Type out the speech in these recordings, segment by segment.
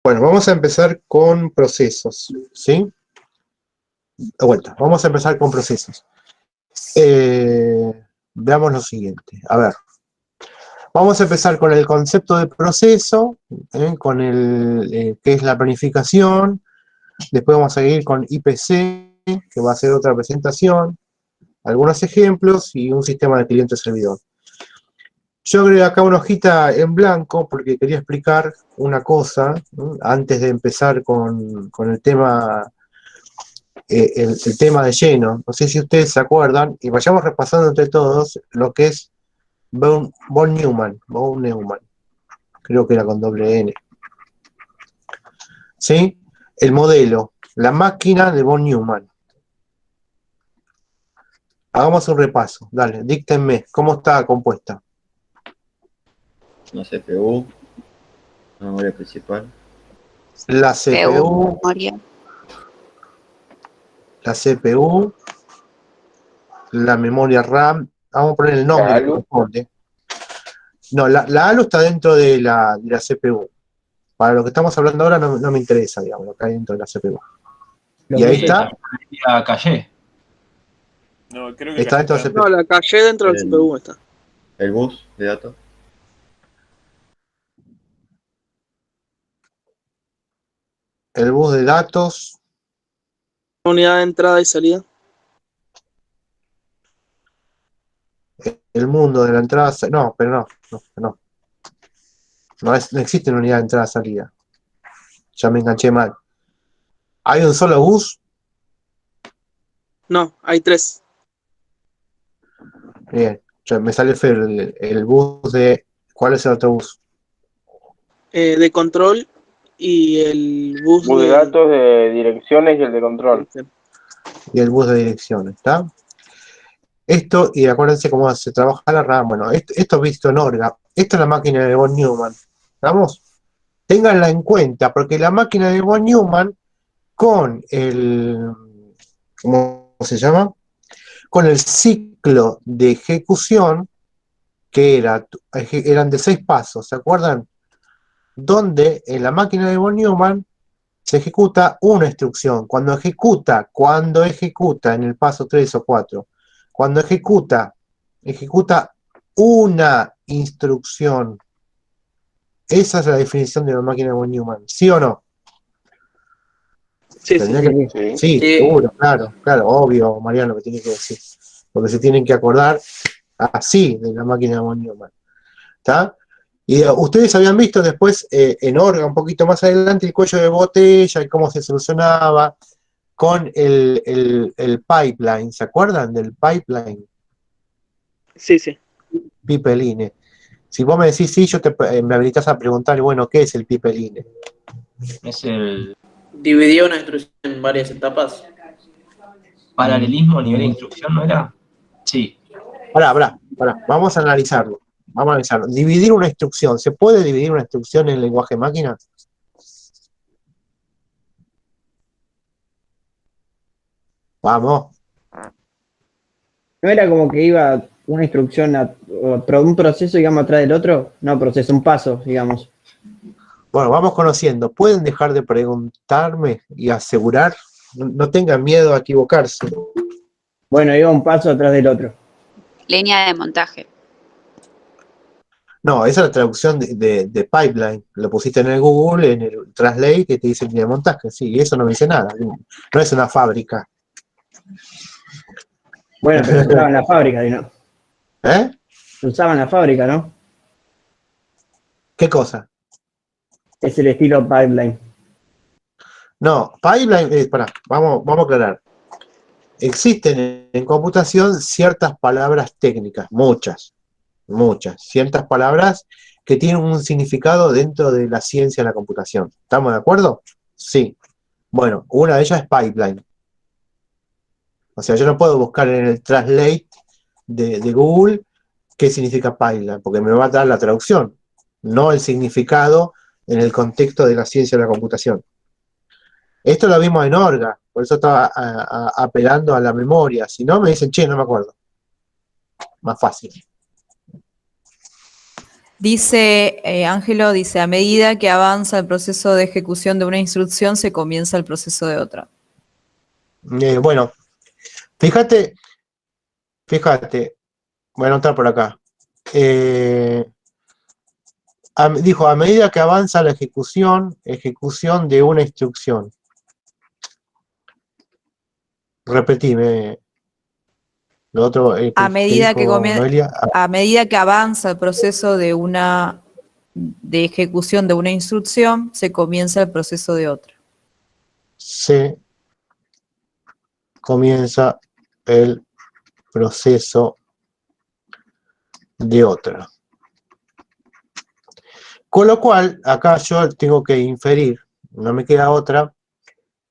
Bueno, vamos a empezar con procesos, ¿sí? De vuelta, vamos a empezar con procesos. Veamos lo siguiente. A ver, vamos a empezar con el concepto de proceso, con el que es la planificación. Después vamos a seguir con IPC, que va a ser otra presentación, algunos ejemplos y un sistema de cliente-servidor. Yo agregué acá una hojita en blanco porque quería explicar una cosa, ¿no? Antes de empezar con el tema, el tema de lleno. No sé si ustedes se acuerdan, y vayamos repasando entre todos lo que es von Neumann, creo que era con doble N. ¿Sí? El modelo, la máquina de von Neumann. Hagamos un repaso, dale, díctenme, ¿cómo está compuesta? Una CPU, una memoria principal. La CPU, la memoria RAM, vamos a poner el nombre que corresponde. No, la ALU está dentro de la CPU. Para lo que estamos hablando ahora no me interesa, digamos, lo que hay dentro de la CPU. Y ahí está. La calle. No, creo que está dentro de la CPU. No, la calle dentro del CPU está. El bus de datos. El bus de datos. Unidad de entrada y salida. El mundo de la entrada. No, pero no. No existe una unidad de entrada y salida. Ya me enganché mal. ¿Hay un solo bus? No, hay 3. Bien, ya me sale feo el bus de... ¿Cuál es el otro bus? De control y el bus de datos, de direcciones y el de control. Y el bus de direcciones, ¿está? Esto, y acuérdense cómo se trabaja la RAM. Bueno, esto visto en Orga. Esta es la máquina de von Neumann. ¿Vamos? Ténganla en cuenta, porque la máquina de von Neumann con el... ¿Cómo se llama? Con el ciclo de ejecución, que eran de 6 pasos, ¿se acuerdan? Donde en la máquina de von Neumann se ejecuta una instrucción. Cuando ejecuta en el paso 3 o 4, cuando ejecuta una instrucción. Esa es la definición de la máquina de von Neumann, ¿sí o no? Sí, sí, seguro, claro, obvio, Mariano, que tiene que decir. Porque se tienen que acordar así de la máquina de von Neumann. ¿Está? Y ustedes habían visto después en Orga, un poquito más adelante, el cuello de botella y cómo se solucionaba con el pipeline. ¿Se acuerdan del pipeline? Sí. Pipeline. Si vos me decís sí, me habilitas a preguntar, bueno, ¿qué es el pipeline? Es el Dividió una instrucción en varias etapas. paralelismo a nivel de instrucción, ¿no era? Sí. Pará, vamos a analizarlo. Dividir una instrucción. ¿Se puede dividir una instrucción en lenguaje máquina? Vamos. ¿No era como que iba una instrucción, un proceso, digamos, atrás del otro? No, proceso, un paso, digamos. Bueno, vamos conociendo. ¿Pueden dejar de preguntarme y asegurar? No tengan miedo a equivocarse. Bueno, iba un paso atrás del otro. Línea de montaje. No, esa es la traducción de pipeline. Lo pusiste en el Google, en el Translate, que te dice línea de montaje. Sí, eso no me dice nada. No es una fábrica. Bueno, pero se usaba en la fábrica, ¿no? ¿Eh? Se usaba en la fábrica, ¿no? ¿Qué cosa? Es el estilo pipeline. No, pipeline, vamos a aclarar. Existen en computación ciertas palabras técnicas, muchas, ciertas palabras que tienen un significado dentro de la ciencia de la computación. ¿Estamos de acuerdo? Sí. Bueno, una de ellas es pipeline. O sea, yo no puedo buscar en el Translate de Google qué significa pipeline, porque me va a dar la traducción, no el significado en el contexto de la ciencia de la computación. Esto lo vimos en Orga, por eso estaba apelando a la memoria. Si no, me dicen, che, no me acuerdo. Más fácil. Dice, Ángelo dice, a medida que avanza el proceso de ejecución de una instrucción, se comienza el proceso de otra. Bueno, fíjate, voy a anotar por acá. Dijo, a medida que avanza la ejecución de una instrucción. Repetime. Lo otro, A medida que dijo Noelia, a medida que avanza el proceso de ejecución de una instrucción, se comienza el proceso de otra. se comienza el proceso de otra. Con lo cual, acá yo tengo que inferir, no me queda otra,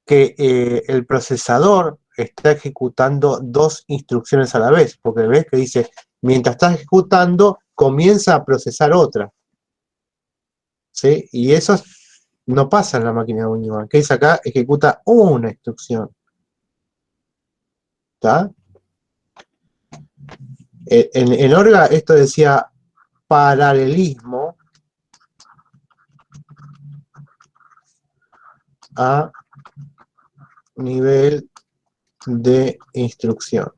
que el procesador está ejecutando dos instrucciones a la vez, porque ves que dice, mientras estás ejecutando, comienza a procesar otra. ¿Sí? Y eso no pasa en la máquina de von Neumann, que dice acá, ejecuta una instrucción. ¿Está? En Orga esto decía paralelismo a nivel de instrucción.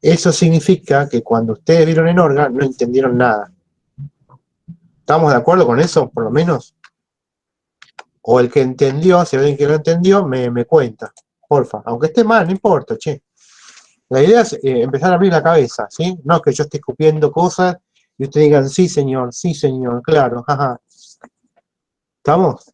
Eso significa que cuando ustedes vieron en Orga no entendieron nada. ¿Estamos de acuerdo con eso, por lo menos? O el que entendió, si alguien que no entendió, me cuenta, porfa. Aunque esté mal, no importa, che. La idea es empezar a abrir la cabeza, ¿sí? No que yo esté escupiendo cosas y ustedes digan, sí señor, claro, jaja. ¿Estamos?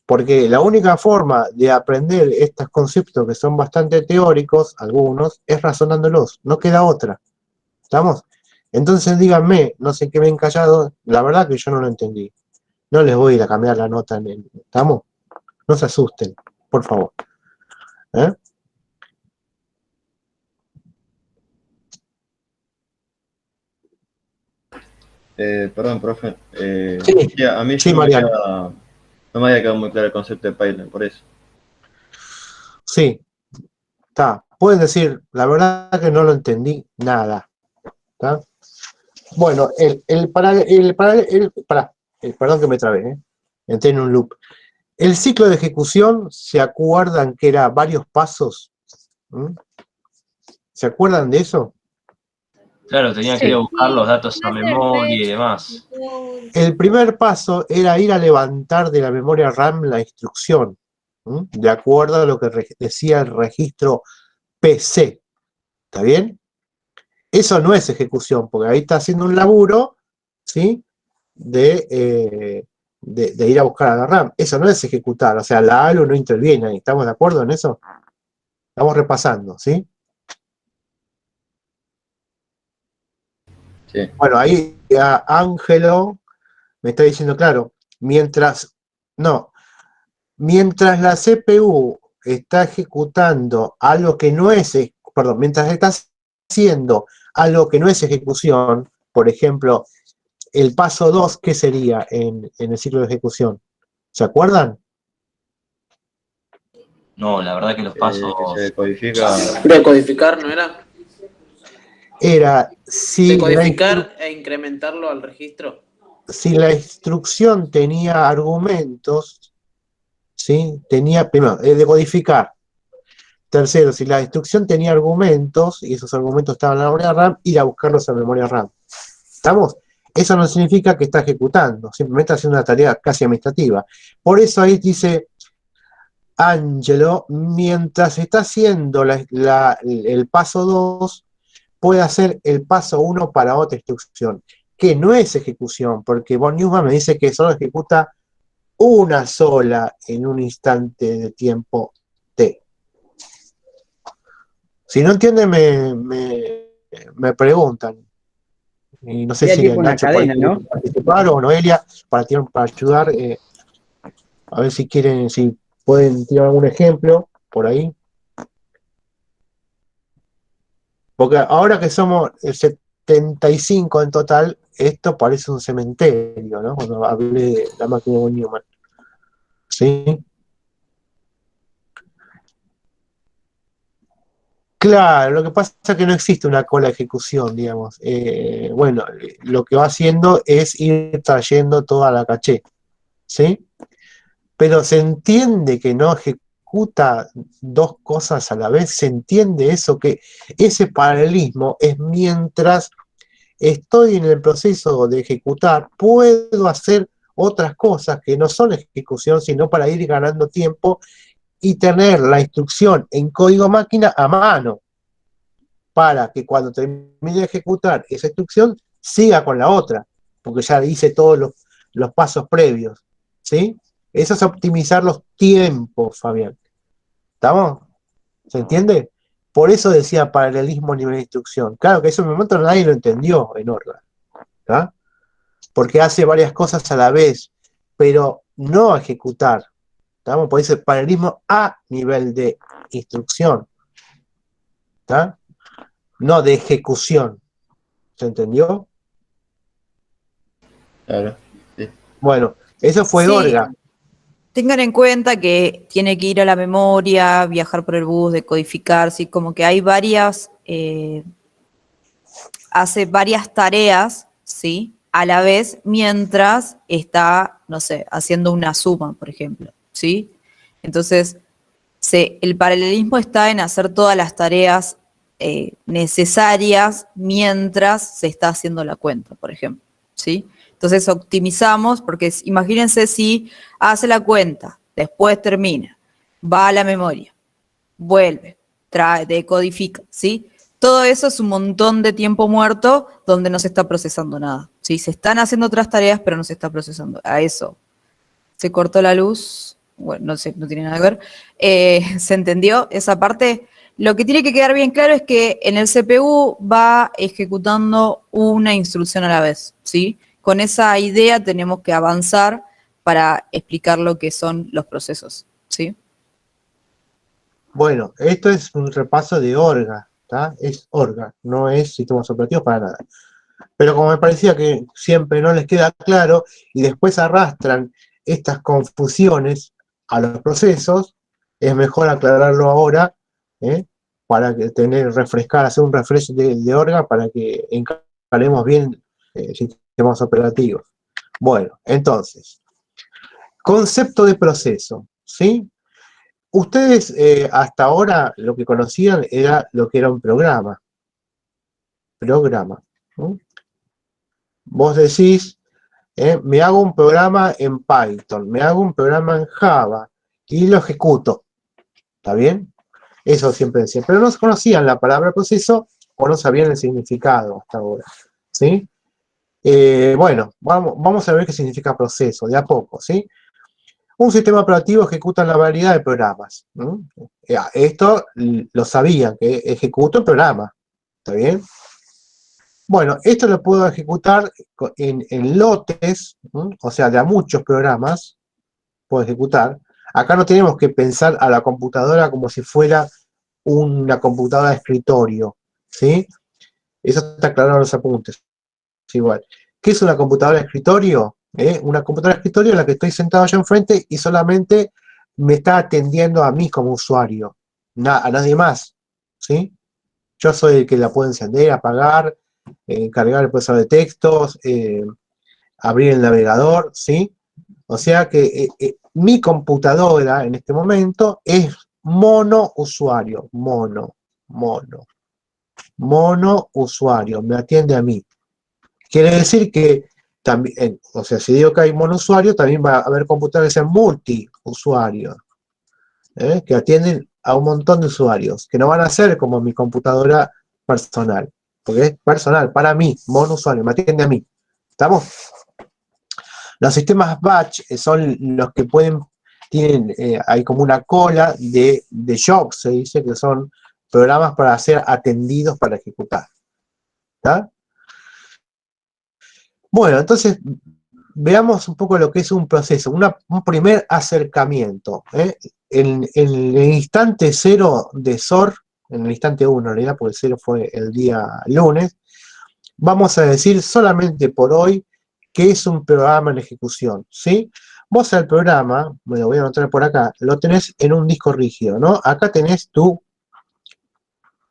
Porque la única forma de aprender estos conceptos que son bastante teóricos, algunos, es razonándolos, no queda otra. ¿Estamos? Entonces díganme, no sé qué me han callado, la verdad que yo no lo entendí. No les voy a ir a cambiar la nota, ¿estamos? No se asusten, por favor. Perdón, profe. Sí, A mí sí, no Mariano. no me había quedado muy claro el concepto de pipeline, por eso. Sí, está. Pueden decir, la verdad que no lo entendí nada. ¿Está? Bueno, perdón que me trabé, entré en un loop. El ciclo de ejecución, ¿se acuerdan que era varios pasos? ¿Se acuerdan de eso? Claro, tenía que ir a buscar los datos a memoria y demás. El primer paso era ir a levantar de la memoria RAM la instrucción, de acuerdo a lo que decía el registro PC. ¿Está bien? Eso no es ejecución, porque ahí está haciendo un laburo, ¿sí? De ir a buscar a la RAM. Eso no es ejecutar, o sea, la ALU no interviene ahí. ¿Estamos de acuerdo en eso? Estamos repasando, ¿sí? Sí. Bueno, ahí Ángelo me está diciendo, claro, mientras la CPU está ejecutando algo que no es, perdón, mientras está haciendo algo que no es ejecución, por ejemplo, el paso 2, ¿qué sería en el ciclo de ejecución? ¿Se acuerdan? No, la verdad que los pasos... Que se decodifica. Decodificar, ¿no era? Era si Decodificar e incrementarlo al registro. si la instrucción tenía argumentos, ¿sí? Primero, decodificar. Tercero, si la instrucción tenía argumentos, y esos argumentos estaban en la memoria RAM, ir a buscarlos en la memoria RAM. ¿Estamos? Eso no significa que está ejecutando, simplemente está haciendo una tarea casi administrativa. Por eso ahí dice Ángelo, mientras está haciendo el paso 2, puede hacer el paso 1 para otra instrucción, que no es ejecución, porque von Neumann me dice que solo ejecuta una sola en un instante de tiempo T. Si no entienden, me preguntan. Y no sé si Nacho cadena, puede ¿no? participar o Noelia para ayudar, a ver si quieren, si pueden tirar algún ejemplo por ahí. Porque ahora que somos el 75 en total, esto parece un cementerio, ¿no? Cuando hablé de la máquina de von Neumann. ¿Sí? Claro, lo que pasa es que no existe una cola de ejecución, digamos. Bueno, lo que va haciendo es ir trayendo toda la caché, ¿sí? Pero se entiende que no ejecuta dos cosas a la vez, se entiende eso, que ese paralelismo es mientras estoy en el proceso de ejecutar, puedo hacer otras cosas que no son ejecución, sino para ir ganando tiempo y tener la instrucción en código máquina a mano, para que cuando termine de ejecutar esa instrucción, siga con la otra, porque ya hice todos los pasos previos, ¿sí? Eso es optimizar los tiempos, Fabián. ¿Estamos? ¿Se entiende? Por eso decía paralelismo a nivel de instrucción. Claro que eso en un momento nadie lo entendió en Orga, ¿tá? Porque hace varias cosas a la vez, pero no ejecutar. ¿Estamos? Por eso paralelismo a nivel de instrucción, ¿tá? No de ejecución. ¿Se entendió? Claro. Sí. Bueno, eso fue Sí. Orga. Tengan en cuenta que tiene que ir a la memoria, viajar por el bus, decodificar, ¿sí? Como que hay varias, hace varias tareas, ¿sí? A la vez, mientras está, no sé, haciendo una suma, por ejemplo, ¿sí? Entonces, el paralelismo está en hacer todas las tareas necesarias mientras se está haciendo la cuenta, por ejemplo, ¿sí? Entonces optimizamos, porque imagínense si hace la cuenta, después termina, va a la memoria, vuelve, decodifica, ¿sí? Todo eso es un montón de tiempo muerto donde no se está procesando nada, ¿sí? Se están haciendo otras tareas, pero no se está procesando. A eso. Se cortó la luz, bueno, no sé, no tiene nada que ver. ¿Se entendió esa parte? Lo que tiene que quedar bien claro es que en el CPU va ejecutando una instrucción a la vez, ¿sí? Con esa idea tenemos que avanzar para explicar lo que son los procesos, ¿sí? Bueno, esto es un repaso de Orga, ¿tá? Es Orga, no es sistemas operativos para nada. Pero como me parecía que siempre no les queda claro y después arrastran estas confusiones a los procesos, es mejor aclararlo ahora, para que hacer un refresh de Orga para que encaremos bien sistemas operativos. Bueno, entonces, concepto de proceso, ¿sí? Ustedes hasta ahora lo que conocían era lo que era un programa. ¿No? Vos decís, me hago un programa en Python, me hago un programa en Java y lo ejecuto. ¿Está bien? Eso siempre decía. Pero no conocían la palabra proceso o no sabían el significado hasta ahora. ¿Sí? Bueno, vamos a ver qué significa proceso, de a poco, ¿sí? Un sistema operativo ejecuta la variedad de programas, ¿no? Esto lo sabían, que ejecuto el programa. ¿Está bien? Bueno, esto lo puedo ejecutar en lotes, ¿no? O sea, de a muchos programas puedo ejecutar. Acá no tenemos que pensar a la computadora como si fuera una computadora de escritorio, ¿sí? Eso está claro en los apuntes. Es igual. ¿Qué es una computadora de escritorio? Una computadora de escritorio en la que estoy sentado yo enfrente y solamente me está atendiendo a mí como usuario, a nadie más, ¿sí? Yo soy el que la puede encender, apagar, cargar el procesador de textos, abrir el navegador, ¿sí? O sea que mi computadora en este momento es mono usuario, mono usuario, me atiende a mí. Quiere decir que también, o sea, si digo que hay monousuario, también va a haber computadoras que sean multiusuarios, que atienden a un montón de usuarios, que no van a ser como mi computadora personal, porque es personal, para mí, monousuario, me atiende a mí. ¿Estamos? Los sistemas batch son los que hay como una cola de jobs, se dice, que son programas para ser atendidos para ejecutar. ¿Está? Bueno, entonces veamos un poco lo que es un proceso, un primer acercamiento. En el instante 0 de SOR, en el instante 1 en realidad, porque el 0 fue el día lunes, vamos a decir solamente por hoy que es un programa en ejecución, ¿sí? Vos el programa, me lo voy a anotar por acá, lo tenés en un disco rígido, ¿no? Acá tenés tu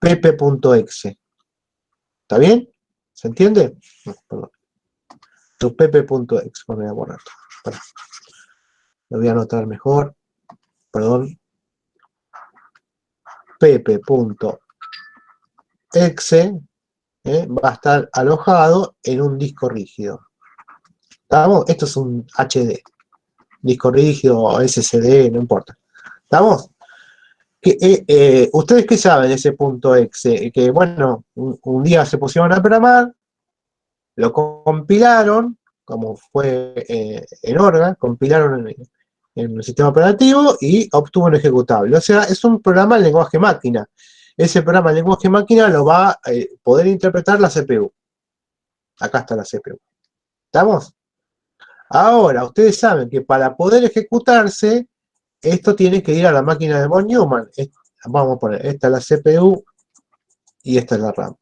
pp.exe. ¿Está bien? ¿Se entiende? No, perdón. Tu pp.exe. Voy a borrar. Espera. Lo voy a anotar mejor. Perdón. pp.exe va a estar alojado en un disco rígido. ¿Estamos? Esto es un HD. Disco rígido, SSD, no importa. ¿Estamos? ¿Ustedes qué saben de ese punto exe? Que bueno, un día se pusieron a programar, lo compilaron, como fue en Orga, compilaron en el sistema operativo y obtuvo un ejecutable. O sea, es un programa en lenguaje máquina. Ese programa en lenguaje máquina lo va a poder interpretar la CPU. Acá está la CPU. ¿Estamos? Ahora, ustedes saben que para poder ejecutarse, esto tiene que ir a la máquina de von Neumann. Vamos a poner, esta es la CPU y esta es la RAM.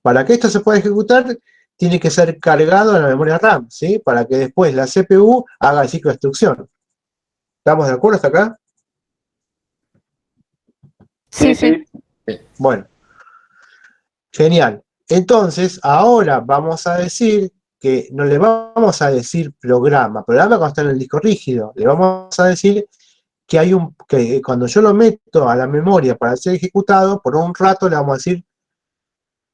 Para que esto se pueda ejecutar, tiene que ser cargado en la memoria RAM, ¿sí? Para que después la CPU haga el ciclo de instrucción. ¿Estamos de acuerdo hasta acá? Sí, sí. Bueno. Genial. Entonces, ahora vamos a decir que no le vamos a decir programa cuando está en el disco rígido, le vamos a decir que que cuando yo lo meto a la memoria para ser ejecutado, por un rato le vamos a decir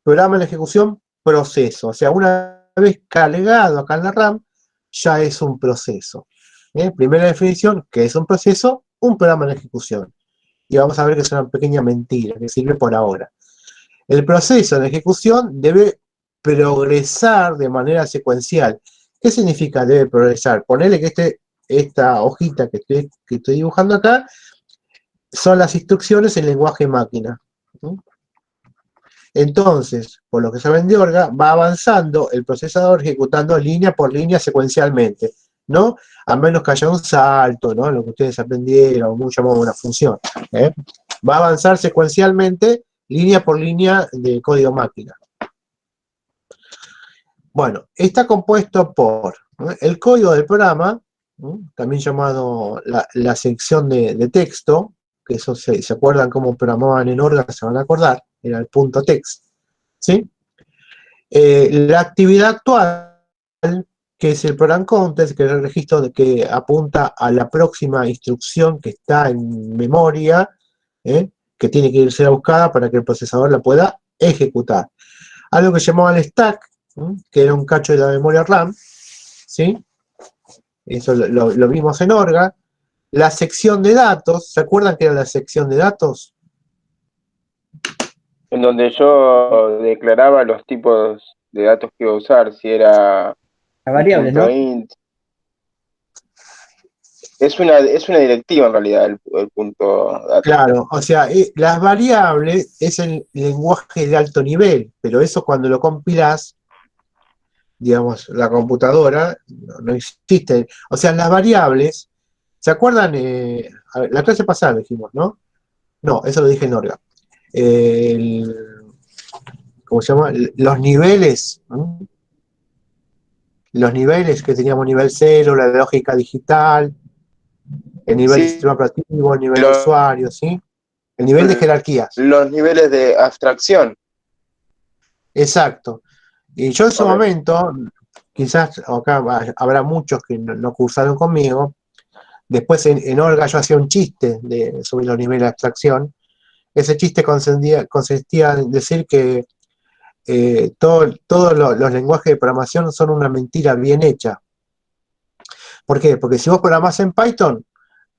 programa en ejecución, proceso. O sea, una vez cargado acá en la RAM, ya es un proceso. Primera definición, ¿qué es un proceso? Un programa en ejecución. Y vamos a ver que es una pequeña mentira, que sirve por ahora. El proceso de ejecución debe progresar de manera secuencial. ¿Qué significa debe progresar? Ponerle que esta hojita que estoy dibujando acá son las instrucciones en lenguaje máquina. Entonces, por lo que saben de Orga, va avanzando el procesador ejecutando línea por línea secuencialmente, ¿no? A menos que haya un salto, ¿no? Lo que ustedes aprendieron, muy llamado una función. Va a avanzar secuencialmente, línea por línea de código máquina. Bueno, está compuesto por el código del programa, también llamado la sección de texto, que eso se acuerdan cómo programaban en Orga, se van a acordar, era el punto text, ¿sí? La actividad actual, que es el program counter, que es el registro que apunta a la próxima instrucción que está en memoria, que tiene que ser buscada para que el procesador la pueda ejecutar. Algo que llamaban el stack, que era un cacho de la memoria RAM, ¿sí? Eso lo vimos en Orga. La sección de datos, ¿se acuerdan que era la sección de datos? En donde yo declaraba los tipos de datos que iba a usar, si era La variable, ¿no? int. Es una directiva en realidad el punto datos. Claro, o sea, las variables es el lenguaje de alto nivel, pero eso cuando lo compilás, digamos, la computadora, no existe. O sea, las variables, ¿se acuerdan? A ver, la clase pasada lo dijimos, ¿no? No, eso lo dije en Orga. ¿Cómo se llama? Los niveles, ¿no? Los niveles que teníamos, nivel 0, la lógica digital, el nivel de sistema operativo, el nivel de usuario, ¿sí? El nivel de jerarquías. Los niveles de abstracción. Exacto. Y yo en su momento, quizás acá habrá muchos que no cursaron conmigo, después en Orga yo hacía un chiste sobre los niveles de abstracción. Ese chiste consistía en decir que todos los lenguajes de programación son una mentira bien hecha. ¿Por qué? Porque si vos programás en Python,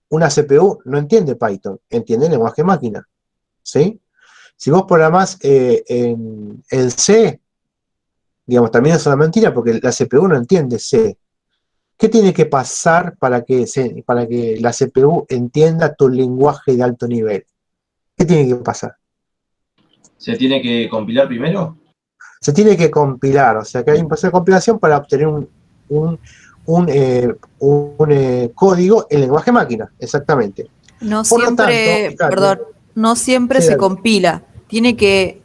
una CPU no entiende Python, entiende lenguaje máquina, ¿sí? Si vos programás en C, digamos, también es una mentira porque la CPU no entiende C. ¿Qué tiene que pasar para que la CPU entienda tu lenguaje de alto nivel? ¿Qué tiene que pasar? ¿Se tiene que compilar primero? Se tiene que compilar, o sea que hay un proceso de compilación para obtener un código en lenguaje máquina, exactamente. No Por lo siempre, tanto, perdón, no siempre sí, se dale. compila. Tiene que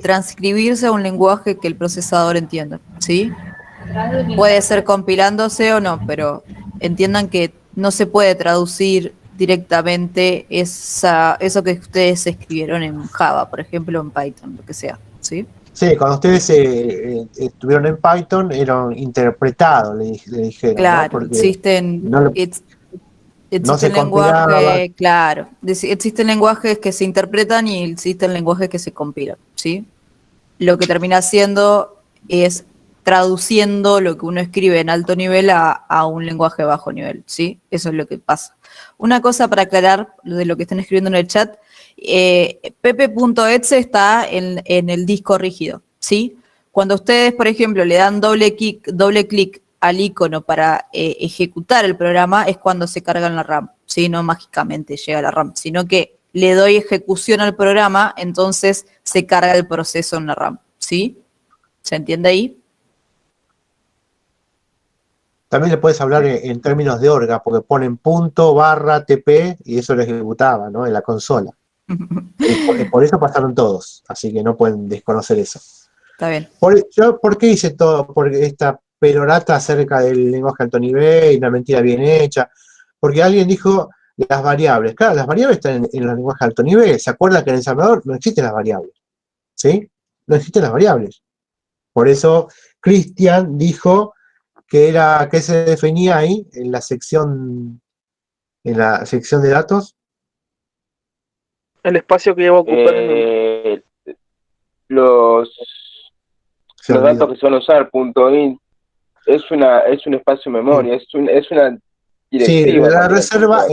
transcribirse a un lenguaje que el procesador entienda, ¿sí? Puede ser compilándose o no, pero entiendan que no se puede traducir directamente eso que ustedes escribieron en Java, por ejemplo, en Python, lo que sea, ¿sí? Sí, cuando ustedes estuvieron en Python, eran interpretados, le dijeron, ¿no? Claro, Porque existen, no, no se existen compilaba. lenguajes, claro, existen lenguajes que se interpretan y existen lenguajes que se compilan, ¿sí? Lo que termina haciendo es traduciendo lo que uno escribe en alto nivel a un lenguaje de bajo nivel, ¿sí? Eso es lo que pasa. Una cosa para aclarar de lo que están escribiendo en el chat, pepe.exe está en el disco rígido, ¿sí? Cuando ustedes, por ejemplo, le dan doble clic al icono para ejecutar el programa, es cuando se carga en la RAM, ¿sí? No mágicamente llega a la RAM, sino que le doy ejecución al programa, entonces se carga el proceso en la RAM, ¿sí? ¿Se entiende ahí? También le puedes hablar en términos de orga, porque ponen punto, barra, TP, y eso lo ejecutaba, ¿no? En la consola. Por eso pasaron todos, así que no pueden desconocer eso. Está bien. ¿Por qué hice todo? Porque esta perorata acerca del lenguaje alto nivel y una mentira bien hecha. Porque alguien dijo las variables. Claro, las variables están en el lenguaje alto nivel. ¿Se acuerdan que en el ensamblador no existen las variables? ¿Sí? No existen las variables. Por eso Cristian dijo que se definía ahí en la sección de datos. El espacio que iba a ocupar en el... Los datos que se van a usar, .int, es un espacio de memoria, es una directiva. Sí, la reserva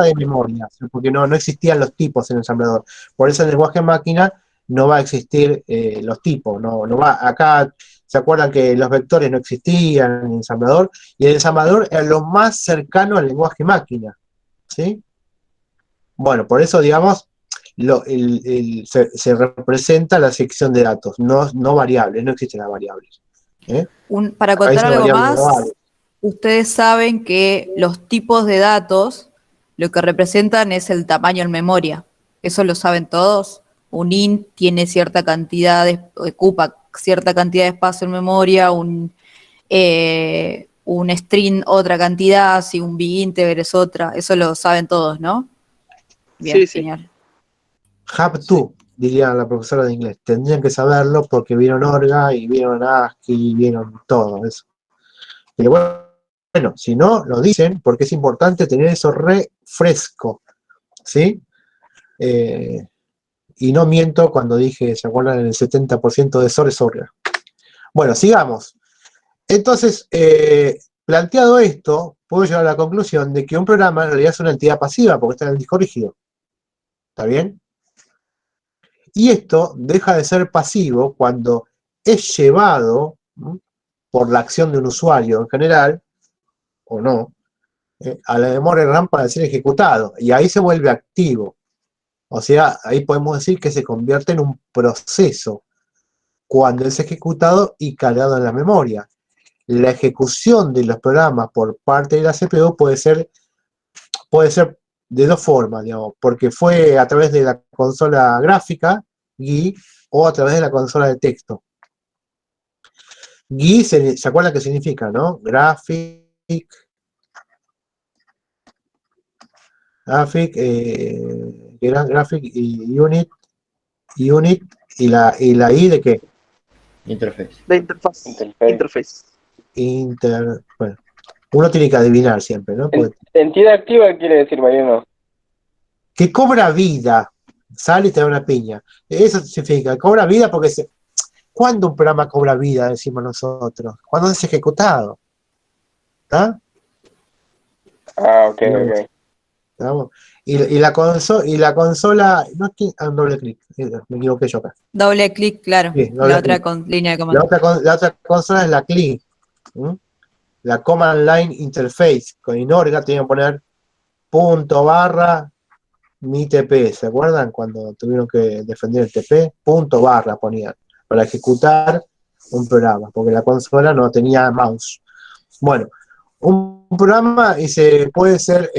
de memoria, porque no existían los tipos en el ensamblador. Por eso en el lenguaje máquina no va a existir los tipos. No va. Acá se acuerdan que los vectores no existían en el ensamblador, y el ensamblador era lo más cercano al lenguaje máquina. ¿Sí? Bueno, por eso, digamos, se representa la sección de datos, no variables, no existen las variables. Para contar algo más, ustedes saben que los tipos de datos lo que representan es el tamaño en memoria. Eso lo saben todos. Un int tiene cierta cantidad, ocupa cierta cantidad de espacio en memoria, un string otra cantidad, si un big integer es otra. Eso lo saben todos, ¿no? Bien, Sí. genial. Have to, diría la profesora de inglés. Tendrían que saberlo porque vieron Orga y vieron ASCII y vieron todo eso. Pero bueno, si no, lo dicen porque es importante tener eso re fresco. ¿Sí? Y no miento cuando dije, ¿se acuerdan? El 70% de SOR es Orga. Bueno, sigamos. Entonces, planteado esto, puedo llegar a la conclusión de que un programa en realidad es una entidad pasiva porque está en el disco rígido. ¿Está bien? Y esto deja de ser pasivo cuando es llevado por la acción de un usuario en general, o no, a la memoria RAM para ser ejecutado. Y ahí se vuelve activo. O sea, ahí podemos decir que se convierte en un proceso cuando es ejecutado y cargado en la memoria. La ejecución de los programas por parte de la CPU puede ser de dos formas, digamos, porque fue a través de la consola gráfica, GUI, o a través de la consola de texto. GUI, ¿se acuerdan qué significa, no? Graphic Unit, y la I de qué? Interface. De interface. Bueno, uno tiene que adivinar siempre, ¿no? Porque Entidad activa quiere decir, Mariano. que cobra vida, sale y te da una piña. Eso significa, cobra vida porque ¿cuándo un programa cobra vida? Decimos nosotros. ¿Cuándo es ejecutado? ¿Está? Ok. ¿Estamos? Y la consola, no es que un doble clic, me equivoqué yo acá. Doble clic, claro. Sí, la otra línea de comando. La otra consola es la CLI. La Command Line Interface. Con Inorga tienen que poner punto barra mi TP. ¿Se acuerdan cuando tuvieron que defender el TP? Punto barra ponían para ejecutar un programa, porque la consola no tenía mouse. Bueno, un programa se puede estar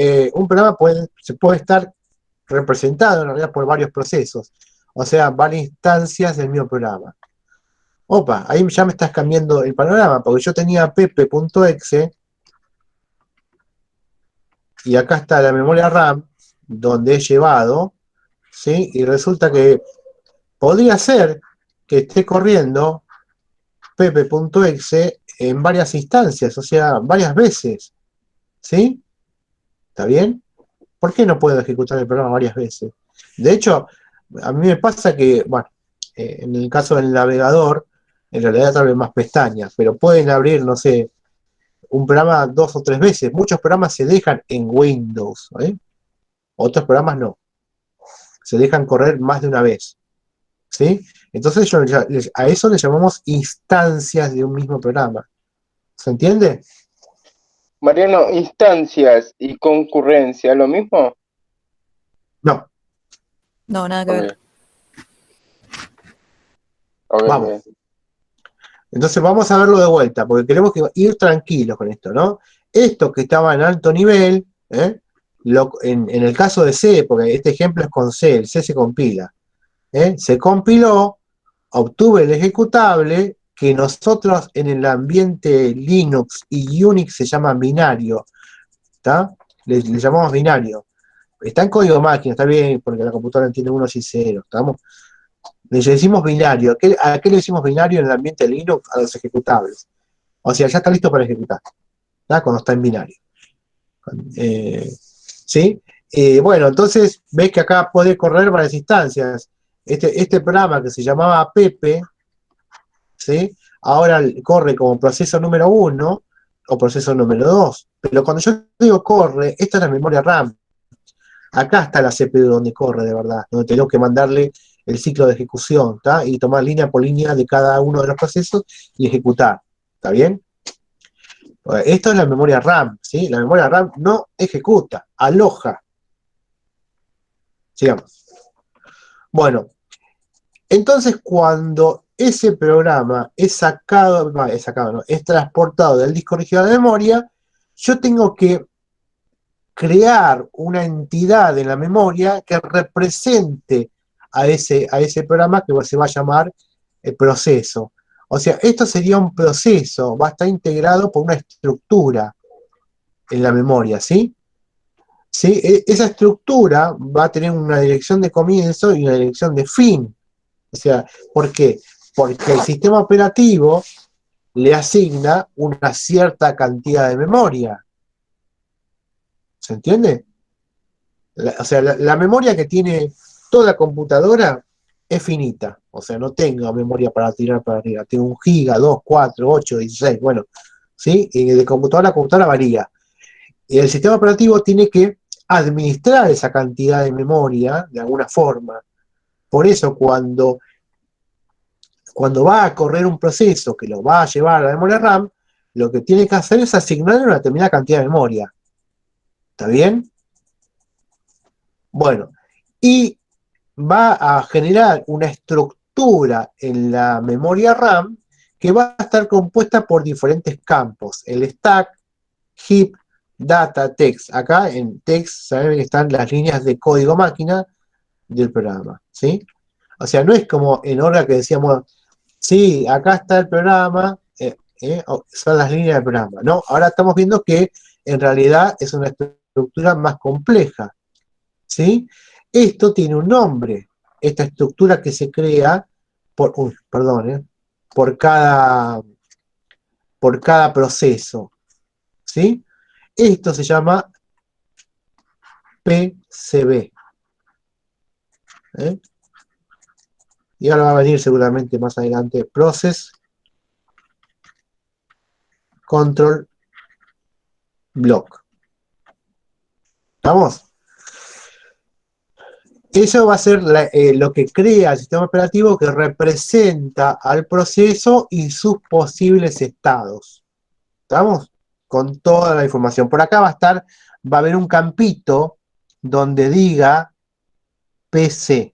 representado en realidad por varios procesos, o sea, varias instancias del mismo programa. Opa, ahí ya me estás cambiando el panorama, porque yo tenía pepe.exe y acá está la memoria RAM, donde he llevado, ¿sí? Y resulta que podría ser que esté corriendo pp.exe en varias instancias, o sea, varias veces, ¿sí? ¿Está bien? ¿Por qué no puedo ejecutar el programa varias veces? De hecho, a mí me pasa que, bueno, en el caso del navegador, en realidad abre más pestañas, pero pueden abrir, no sé, un programa 2 o 3 veces. Muchos programas se dejan en Windows, ¿eh? Otros programas no. Se dejan correr más de una vez, ¿sí? Entonces a eso le llamamos instancias de un mismo programa. ¿Se entiende? Mariano, instancias y concurrencia, ¿lo mismo? No. No, nada que ver. Vamos. Bien. Entonces vamos a verlo de vuelta, porque queremos ir tranquilos con esto, ¿no? Esto que estaba en alto nivel, en el caso de C, porque este ejemplo es con C, el C se compila, se compiló, obtuve el ejecutable, que nosotros en el ambiente Linux y Unix se llama binario, ¿está? Le llamamos binario. Está en código máquina, está bien, porque la computadora entiende unos y ceros, ¿estamos? Le decimos binario. ¿A qué le decimos binario en el ambiente Linux? A los ejecutables. O sea, ya está listo para ejecutar, ¿tá? Cuando está en binario. ¿Sí? Bueno, entonces ves que acá puede correr varias instancias. Este programa que se llamaba Pepe, ¿sí? Ahora corre como proceso número 1 o proceso número 2. Pero cuando yo digo corre, esta es la memoria RAM. Acá está la CPU donde corre de verdad, donde tenemos que mandarle el ciclo de ejecución, ¿tá? Y tomar línea por línea de cada uno de los procesos y ejecutar, ¿está bien? Esto es la memoria RAM, ¿sí? La memoria RAM no ejecuta, aloja. Sigamos. Bueno, entonces cuando ese programa es es transportado del disco rígido a la memoria, yo tengo que crear una entidad en la memoria que represente a ese programa que se va a llamar el proceso. O sea, esto sería un proceso, va a estar integrado por una estructura en la memoria, ¿sí? ¿Sí? Esa estructura va a tener una dirección de comienzo y una dirección de fin. O sea, ¿por qué? Porque el sistema operativo le asigna una cierta cantidad de memoria. ¿Se entiende? O sea, la memoria que tiene toda computadora es finita. O sea, no tengo memoria para tirar para arriba. Tengo 1 giga, 2, 4, 8, 16. Bueno, ¿sí? Y de computadora a computadora varía. Y el sistema operativo tiene que administrar esa cantidad de memoria de alguna forma. Por eso cuando va a correr un proceso que lo va a llevar a la memoria RAM, lo que tiene que hacer es asignarle una determinada cantidad de memoria. ¿Está bien? Bueno, y va a generar una estructura en la memoria RAM que va a estar compuesta por diferentes campos. El stack, heap, data, text. Acá en text saben que están las líneas de código máquina del programa, ¿sí? O sea, no es como en Orga que decíamos, sí, acá está el programa, son las líneas del programa, ¿no? Ahora estamos viendo que en realidad es una estructura más compleja, ¿sí? Esto tiene un nombre, esta estructura que se crea por cada proceso, ¿sí? Esto se llama PCB. Y ahora va a venir seguramente más adelante Process Control Block. ¿Estamos? Eso va a ser lo que crea el sistema operativo que representa al proceso y sus posibles estados. ¿Estamos? Con toda la información. Por acá va a haber un campito donde diga PC,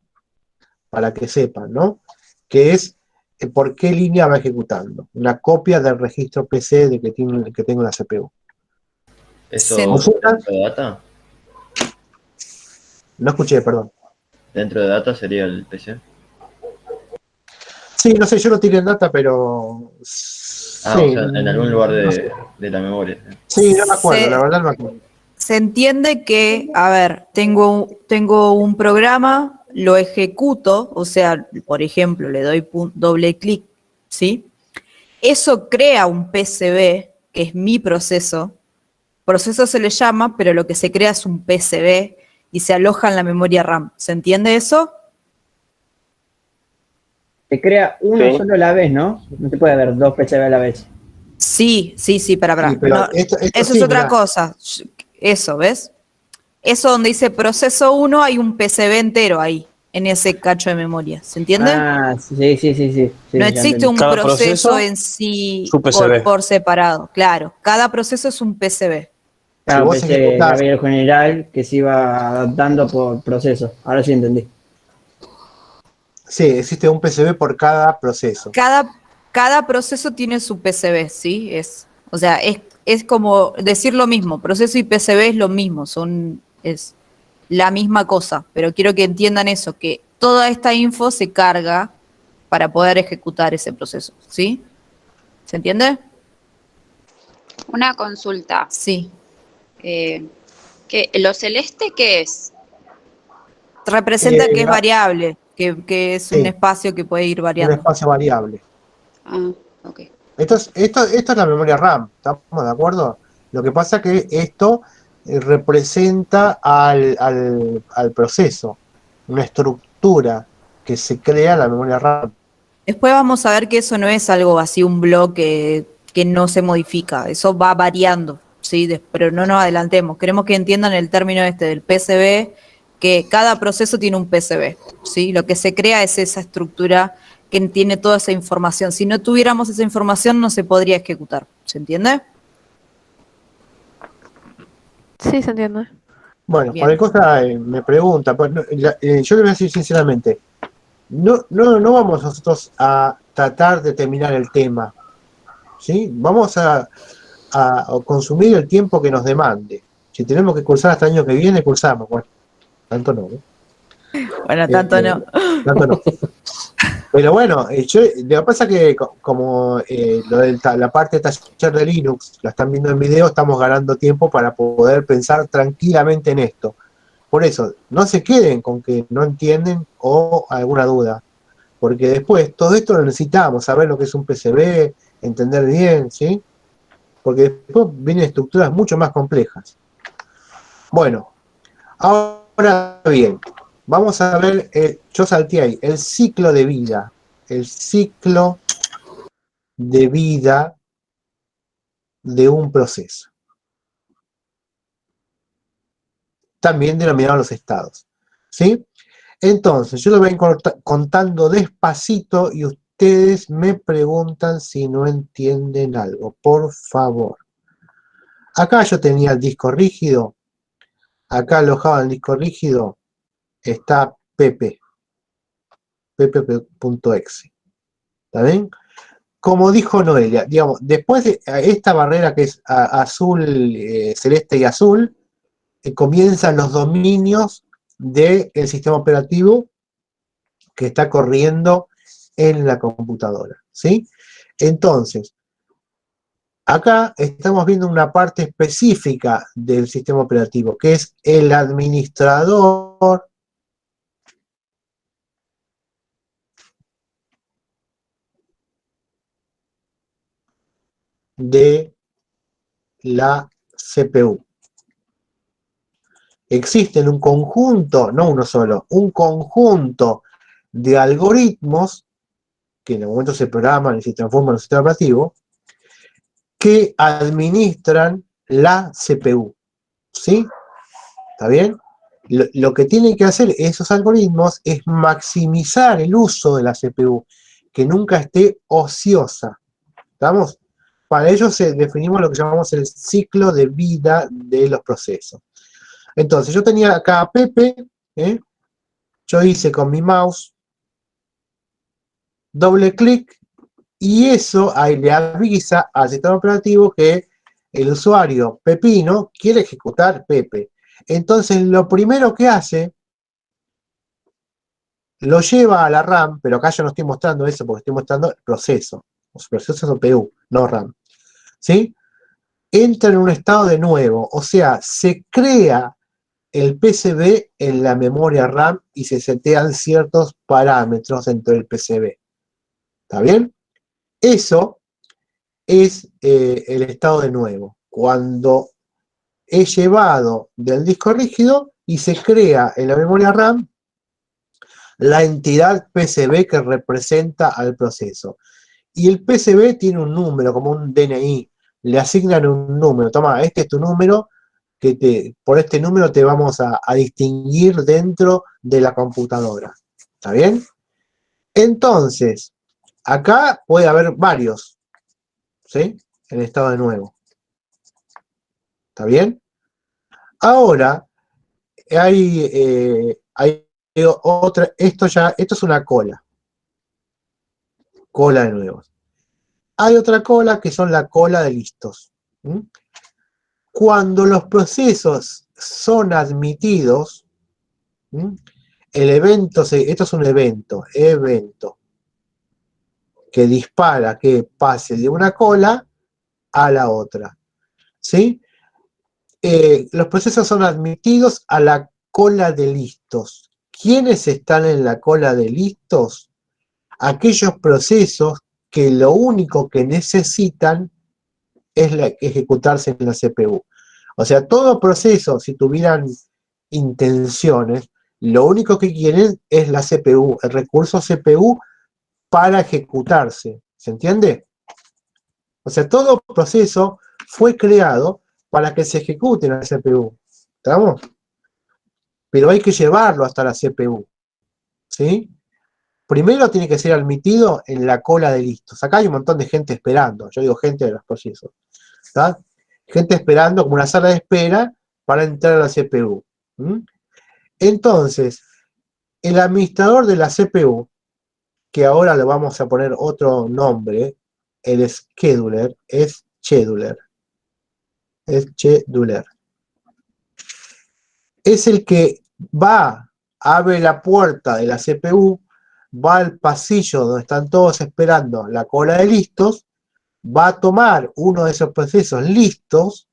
para que sepan, ¿no? Que es por qué línea va ejecutando. Una copia del registro PC que tengo la CPU. ¿Eso dentro de data? No escuché, perdón. ¿Dentro de data sería el PC? Sí, no sé, yo no tiré en data, pero... Sí, o sea, en algún lugar de la memoria. Sí, no me acuerdo, la verdad no me acuerdo. Se entiende que, a ver, tengo un programa, lo ejecuto, o sea, por ejemplo, le doy doble clic, ¿sí? Eso crea un PCB, que es mi proceso. Proceso se le llama, pero lo que se crea es un PCB y se aloja en la memoria RAM. ¿Se entiende eso? Se crea uno Sí. solo a la vez, ¿no? No se puede ver dos PCB a la vez. Sí, para. Sí, pero No, esto eso sí, es otra mirá. cosa. Eso, ¿ves? Eso donde dice proceso 1 hay un PCB entero ahí, en ese cacho de memoria. ¿Se entiende? Ah, sí. Sí, No ya existe entendí. un Cada proceso proceso, en sí su PCB. por separado. Claro, cada proceso es un PCB. Si Claro, vos pensé que ejecutás, había el general que se iba adaptando por proceso. Ahora sí entendí. sí, existe un PCB por cada proceso. Cada proceso tiene su PCB, ¿sí? O sea, es como decir lo mismo. Proceso y PCB es lo mismo, es la misma cosa. Pero quiero que entiendan eso, que toda esta info se carga para poder ejecutar ese proceso, ¿sí? ¿Se entiende? Una consulta. Sí. ¿Lo celeste qué es? Representa que es Ah, variable, que es un sí, espacio que puede ir un variando. espacio variable. Ah, ok. Esto es la memoria RAM, ¿estamos de acuerdo? Lo que pasa es que esto representa al proceso, una estructura que se crea en la memoria RAM. Después vamos a ver que eso no es algo así, un bloque que no se modifica, eso va variando, ¿sí? Pero no nos adelantemos, queremos que entiendan el término del PCB, que cada proceso tiene un PCB, ¿sí? Lo que se crea es esa estructura que tiene toda esa información. Si no tuviéramos esa información no se podría ejecutar, ¿se entiende? Sí, se entiende. Bueno, Bien. cualquier cosa me pregunta, pues, yo le voy a decir sinceramente, no vamos nosotros a tratar de terminar el tema, ¿sí? Vamos a consumir el tiempo que nos demande. Si tenemos que cursar hasta el año que viene, cursamos. Bueno, tanto no, ¿eh? Bueno, tanto no. Tanto no. Pero bueno, lo que pasa es que como lo de la parte de taller de Linux la están viendo en video, estamos ganando tiempo para poder pensar tranquilamente en esto. Por eso, no se queden con que no entienden o alguna duda, porque después todo esto lo necesitamos, saber lo que es un PCB, entender bien, ¿sí? Porque después vienen estructuras mucho más complejas. Bueno, ahora bien, vamos a ver, yo salté ahí, el ciclo de vida. El ciclo de vida de un proceso. También denominado los estados. ¿Sí? Entonces, yo lo voy contando despacito y ustedes me preguntan si no entienden algo. Por favor. Acá yo tenía el disco rígido. Acá alojado en el disco rígido está pp. pp.exe. ¿Está bien? Como dijo Noelia, digamos, después de esta barrera que es azul, celeste y azul, comienzan los dominios del sistema operativo que está corriendo en la computadora, ¿sí? Entonces, acá estamos viendo una parte específica del sistema operativo, que es el administrador de la CPU. Existen un conjunto, no uno solo, un conjunto de algoritmos que en el momento se programan y se transforman en el sistema operativo que administran la CPU. ¿Sí? ¿Está bien? Lo que tienen que hacer esos algoritmos es maximizar el uso de la CPU, que nunca esté ociosa. ¿Estamos? Para ello definimos lo que llamamos el ciclo de vida de los procesos. Entonces, yo tenía acá Pepe, yo hice con mi mouse doble clic y eso ahí le avisa al sistema operativo que el usuario Pepino quiere ejecutar Pepe. Entonces, lo primero que hace, lo lleva a la RAM, pero acá yo no estoy mostrando eso porque estoy mostrando el proceso. Los procesos CPU, no RAM. ¿Sí? entra en un estado de nuevo, o sea, se crea el PCB en la memoria RAM y se setean ciertos parámetros dentro del PCB. ¿Está bien? Eso es el estado de nuevo, cuando es llevado del disco rígido y se crea en la memoria RAM la entidad PCB que representa al proceso. Y el PCB tiene un número, como un DNI, le asignan un número. Toma, este es tu número, por este número te vamos a distinguir dentro de la computadora. ¿Está bien? Entonces, acá puede haber varios, ¿sí? En estado de nuevo. ¿Está bien? Ahora, hay otra, esto es una cola. Cola de nuevo. Hay otra cola que son la cola de listos. ¿Mm? Cuando los procesos son admitidos, ¿mm? El evento, esto es un evento, que dispara que pase de una cola a la otra. ¿Sí? Los procesos son admitidos a la cola de listos. ¿Quiénes están en la cola de listos? Aquellos procesos que lo único que necesitan es ejecutarse en la CPU. O sea, todo proceso, si tuvieran intenciones, lo único que quieren es la CPU, el recurso CPU para ejecutarse. ¿Se entiende? O sea, todo proceso fue creado para que se ejecute en la CPU. ¿Estamos? Pero hay que llevarlo hasta la CPU. ¿Sí? Primero tiene que ser admitido en la cola de listos. Acá hay un montón de gente esperando. Yo digo gente de los procesos. ¿Está? Gente esperando como una sala de espera para entrar a la CPU. ¿Mm? Entonces, el administrador de la CPU, que ahora le vamos a poner otro nombre, el scheduler, es scheduler. Es scheduler. Es el que abre la puerta de la CPU, va al pasillo donde están todos esperando la cola de listos, va a tomar uno de esos procesos listos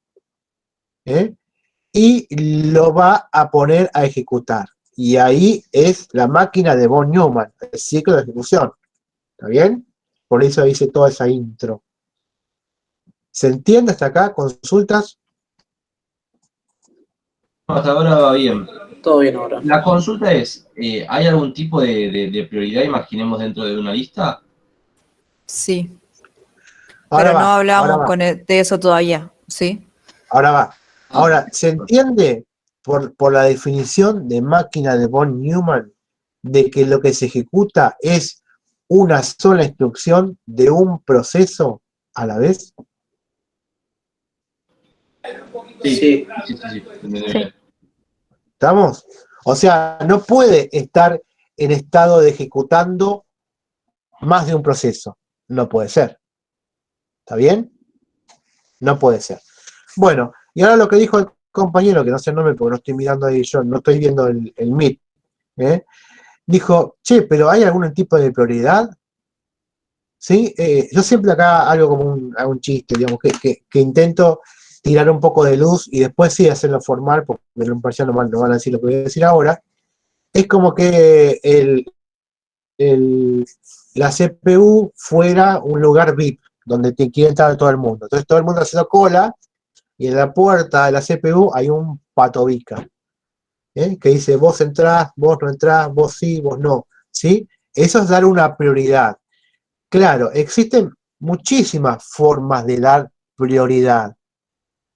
y lo va a poner a ejecutar. Y ahí es la máquina de von Neumann, el ciclo de ejecución. ¿Está bien? Por eso hice toda esa intro. ¿Se entiende hasta acá? ¿Consultas? Hasta ahora va bien. Todo bien ahora. La consulta es, ¿hay algún tipo de prioridad, imaginemos, dentro de una lista? Sí. Ahora Pero no va, hablamos de eso todavía, ¿sí? Ahora va. Ahora, ¿se entiende por la definición de máquina de von Neumann de que lo que se ejecuta es una sola instrucción de un proceso a la vez? Sí. ¿Estamos? O sea, no puede estar en estado de ejecutando más de un proceso. No puede ser. ¿Está bien? No puede ser. Bueno, y ahora lo que dijo el compañero, que no sé el nombre porque no estoy mirando ahí yo, no estoy viendo el Meet, dijo, che, pero ¿hay algún tipo de prioridad? ¿Sí? Yo siempre acá hago como un chiste, digamos, que intento tirar un poco de luz y después sí hacerlo formal, porque en un parcial no van a decir lo que voy a decir ahora. Es como que la CPU fuera un lugar VIP, donde te quiere entrar todo el mundo. Entonces todo el mundo haciendo cola, y en la puerta de la CPU hay un patobica, que dice, vos entrás, vos no entrás, vos sí, vos no. ¿Sí? Eso es dar una prioridad. Claro, existen muchísimas formas de dar prioridad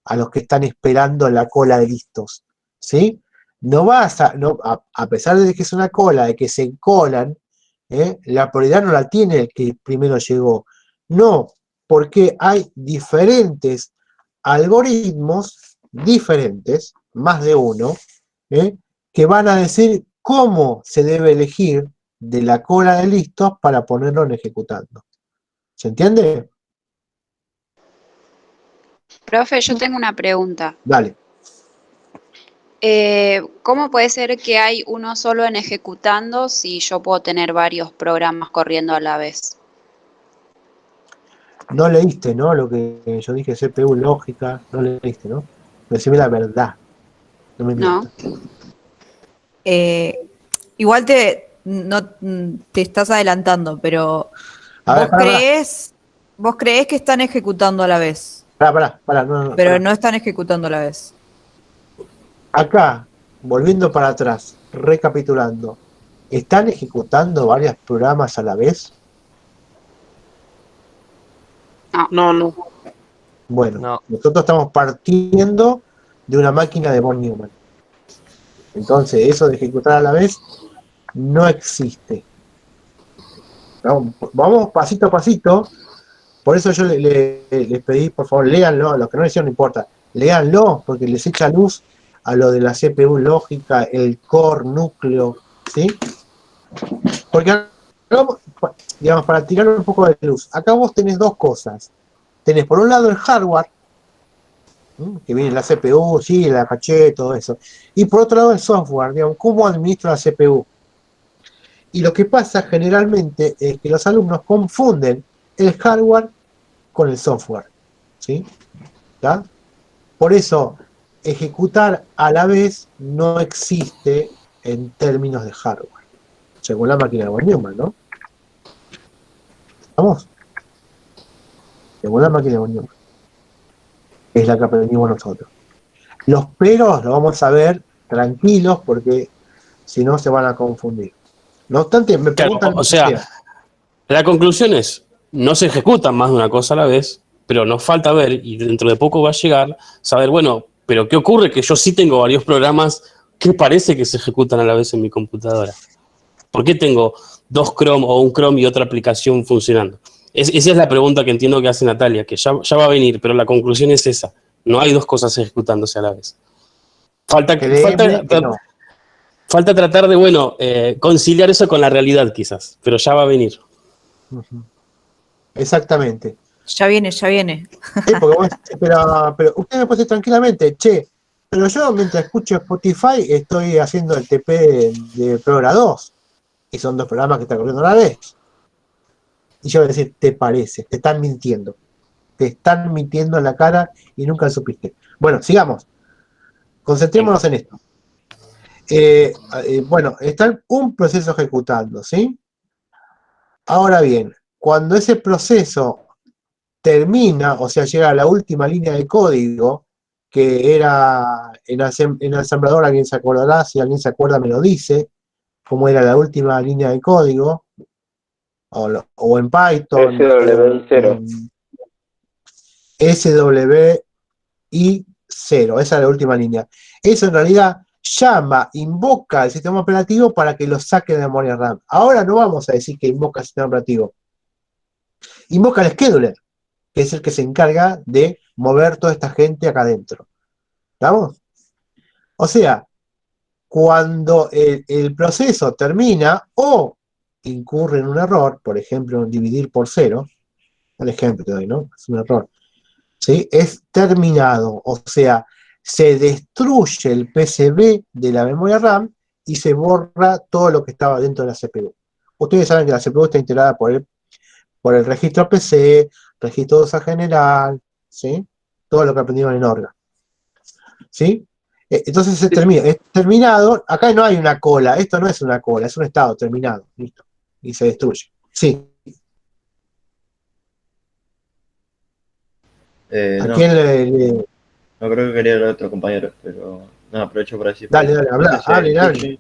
a los que están esperando en la cola de listos. ¿Sí? No vas a pesar de que es una cola, de que se colan, la prioridad no la tiene el que primero llegó. No, porque hay diferentes algoritmos diferentes, más de uno, que van a decir cómo se debe elegir de la cola de listos para ponerlo en ejecutando. ¿Se entiende? Profe, yo tengo una pregunta. Dale. ¿Cómo puede ser que hay uno solo en ejecutando si yo puedo tener varios programas corriendo a la vez? No leíste, ¿no? Lo que yo dije, CPU, lógica, no leíste, ¿no? Decime la verdad. No me No. mientas. Igual no, te estás adelantando, pero A ver, vos creés que están ejecutando a la vez, Pará, pero pará. no están ejecutando a la vez. Acá, volviendo para atrás, recapitulando, ¿están ejecutando varios programas a la vez? No. Bueno, No. nosotros estamos partiendo de una máquina de von Neumann. Entonces, eso de ejecutar a la vez no existe. Vamos pasito a pasito. Por eso yo les pedí, por favor, léanlo. A los que no lo hicieron no importa. Léanlo, porque les echa luz a lo de la CPU lógica, el core, núcleo, ¿sí? Porque, digamos, para tirar un poco de luz, acá vos tenés dos cosas. Tenés por un lado el hardware, que viene la CPU, sí, la caché, todo eso. Y por otro lado el software, digamos, cómo administro la CPU. Y lo que pasa generalmente es que los alumnos confunden el hardware con el software, ¿sí? ¿Tá? Por eso, ejecutar a la vez no existe en términos de hardware, según la máquina de von Neumann, ¿no? ¿Vamos? Según la máquina de von Neumann. Es la que aprendimos nosotros. Los peros lo vamos a ver tranquilos porque si no se van a confundir. No obstante, me preguntan... Claro, o sea, la conclusión es, no se ejecuta más de una cosa a la vez, pero nos falta ver, y dentro de poco va a llegar, saber, bueno, pero ¿qué ocurre? Que yo sí tengo varios programas que parece que se ejecutan a la vez en mi computadora. ¿Por qué tengo dos Chrome o un Chrome y otra aplicación funcionando? Esa es la pregunta que entiendo que hace Natalia, que ya va a venir, pero la conclusión es esa. No hay dos cosas ejecutándose a la vez. Falta tratar de, bueno, conciliar eso con la realidad quizás, pero ya va a venir. Exactamente. Ya viene. Sí, porque vos, pero usted me puede decir tranquilamente, che, pero yo mientras escucho Spotify estoy haciendo el TP de Programa 2, y son dos programas que están corriendo a la vez. Y yo voy a decir, te parece, te están mintiendo en la cara y nunca lo supiste. Bueno, sigamos. Concentrémonos en esto. Bueno, está un proceso ejecutando, ¿sí? Ahora bien, cuando ese proceso termina, o sea, llega a la última línea de código, que era en el ensamblador, alguien se acordará, si alguien se acuerda me lo dice, cómo era la última línea de código, o en Python, SWI0, esa es la última línea. Eso en realidad invoca el sistema operativo para que lo saque de memoria RAM. Ahora no vamos a decir que invoca el sistema operativo. Invoca el scheduler, que es el que se encarga de mover toda esta gente acá adentro. ¿Estamos? O sea, cuando el proceso termina o incurre en un error, por ejemplo, dividir por 0, el ejemplo que doy, ¿no? Es un error. ¿Sí? Es terminado, o sea, se destruye el PCB de la memoria RAM y se borra todo lo que estaba dentro de la CPU. Ustedes saben que la CPU está integrada por el registro PC, registro de uso general, ¿sí? Todo lo que aprendieron en Orga. ¿Sí? Entonces se termina. Es terminado, acá no hay una cola, esto no es una cola, es un estado terminado, listo. Y se destruye. Sí. ¿A No. quién No creo que quería hablar otro compañero, pero no, aprovecho para decir. Dale, habla, hable.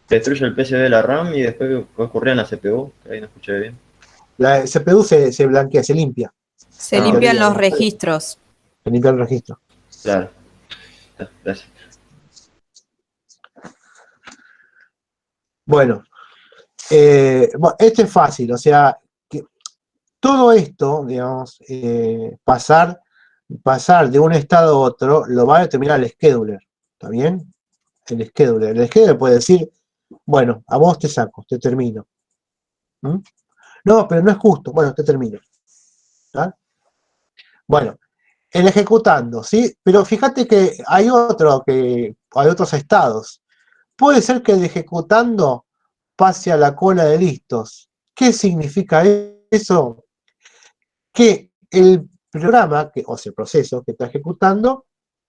Se destruye el PCB de la RAM y después ¿qué ocurría en la CPU? Que ahí no escuché bien. La CPU se blanquea, se limpia. Se limpian los registros. Se limpia el registro. Claro. Gracias. Bueno, esto es fácil, o sea, que todo esto, digamos, pasar de un estado a otro, lo va a determinar el scheduler, ¿está bien? El scheduler puede decir, bueno, a vos te saco, te termino. No, pero no es justo, bueno, te termino. ¿Está? Bueno, el ejecutando, ¿sí? Pero fíjate que hay otros estados. Puede ser que el ejecutando pase a la cola de listos. ¿Qué significa eso? Que el programa, o sea, el proceso que está ejecutando,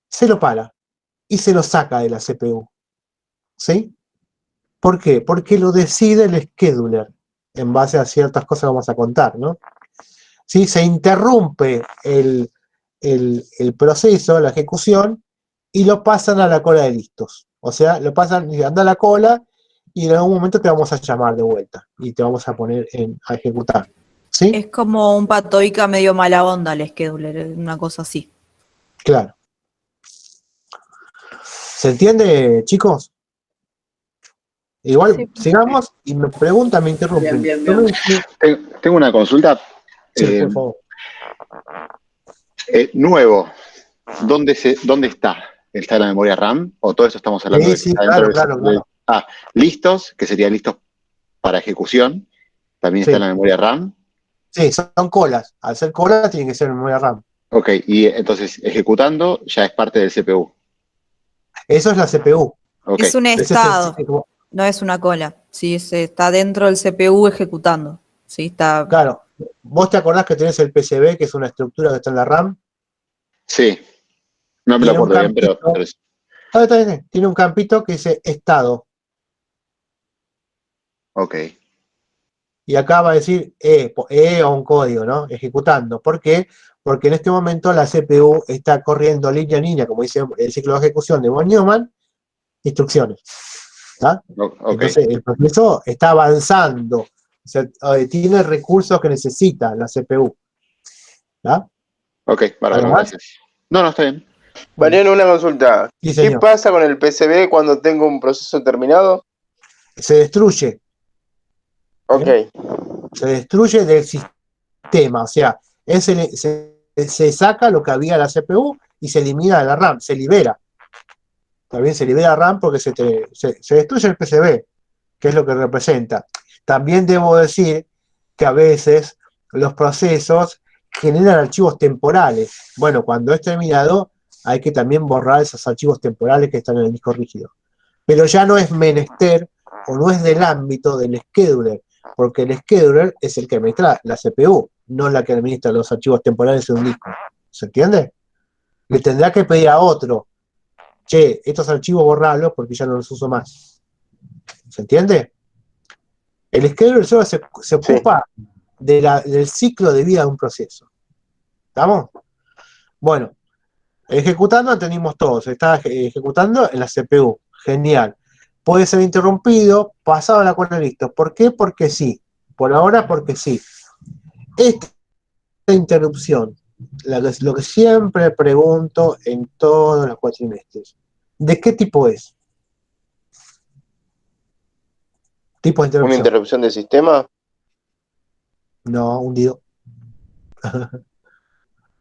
se lo para y se lo saca de la CPU. ¿Sí? ¿Por qué? Porque lo decide el scheduler en base a ciertas cosas que vamos a contar, ¿no? ¿Sí? Se interrumpe el proceso, la ejecución, y lo pasan a la cola de listos. O sea, lo pasan, anda a la cola, y en algún momento te vamos a llamar de vuelta y te vamos a poner a ejecutar. ¿Sí? Es como un patoica medio mala onda el scheduler, una cosa así. Claro. ¿Se entiende, chicos? Igual, Sí. sigamos y me preguntan, me interrumpen. Bien, bien, bien. Tengo una consulta. Sí, por favor. Nuevo. ¿Dónde está? ¿Está en la memoria RAM? ¿O todo eso estamos hablando de que Sí, está dentro claro. listos, que sería listos para ejecución. También Sí. está en la memoria RAM. Sí, son colas. Al ser colas, tienen que ser en memoria RAM. Ok, y entonces ejecutando ya es parte del CPU. Eso es la CPU. Okay. Es un estado, no es una cola. Sí, está dentro del CPU ejecutando. Sí, está. Claro. ¿Vos te acordás que tenés el PCB, que es una estructura que está en la RAM? Sí. No me lo Tiene un acuerdo bien, pero Está bien. Tiene un campito que dice estado. ok. Y acá va a decir o un código, ¿no? Ejecutando. ¿Por qué? Porque en este momento la CPU está corriendo línea a línea, como dice el ciclo de ejecución de von Neumann, instrucciones. ¿Está? Okay. Entonces el proceso está avanzando. O sea, tiene recursos que necesita la CPU. ¿Está? Ok, bárbaro, gracias. No, está bien. Mariano, una consulta. Sí, ¿Qué señor. pasa con el PCB cuando tengo un proceso terminado? Se destruye. Ok. Se destruye del sistema. O sea, se saca lo que había en la CPU y se elimina de la RAM. Se libera. También se libera RAM porque se destruye el PCB, que es lo que representa. También debo decir que a veces los procesos generan archivos temporales. Bueno, cuando es terminado, hay que también borrar esos archivos temporales que están en el disco rígido. Pero ya no es menester o no es del ámbito del scheduler, porque el scheduler es el que administra la CPU, no la que administra los archivos temporales en un disco. ¿Se entiende? Le tendrá que pedir a otro: che, estos archivos borralos porque ya no los uso más. ¿Se entiende? El scheduler solo se ocupa del ciclo de vida de un proceso. ¿Estamos? Bueno, ejecutando tenemos todos. Está ejecutando en la CPU. Genial. Puede ser interrumpido, pasado a la cola de listos. ¿Por qué? Porque sí. Por ahora, porque sí. Esta interrupción, lo que siempre pregunto en todos los cuatrimestres: ¿de qué tipo es? ¿Tipo de interrupción? ¿Una interrupción del sistema? No, hundido.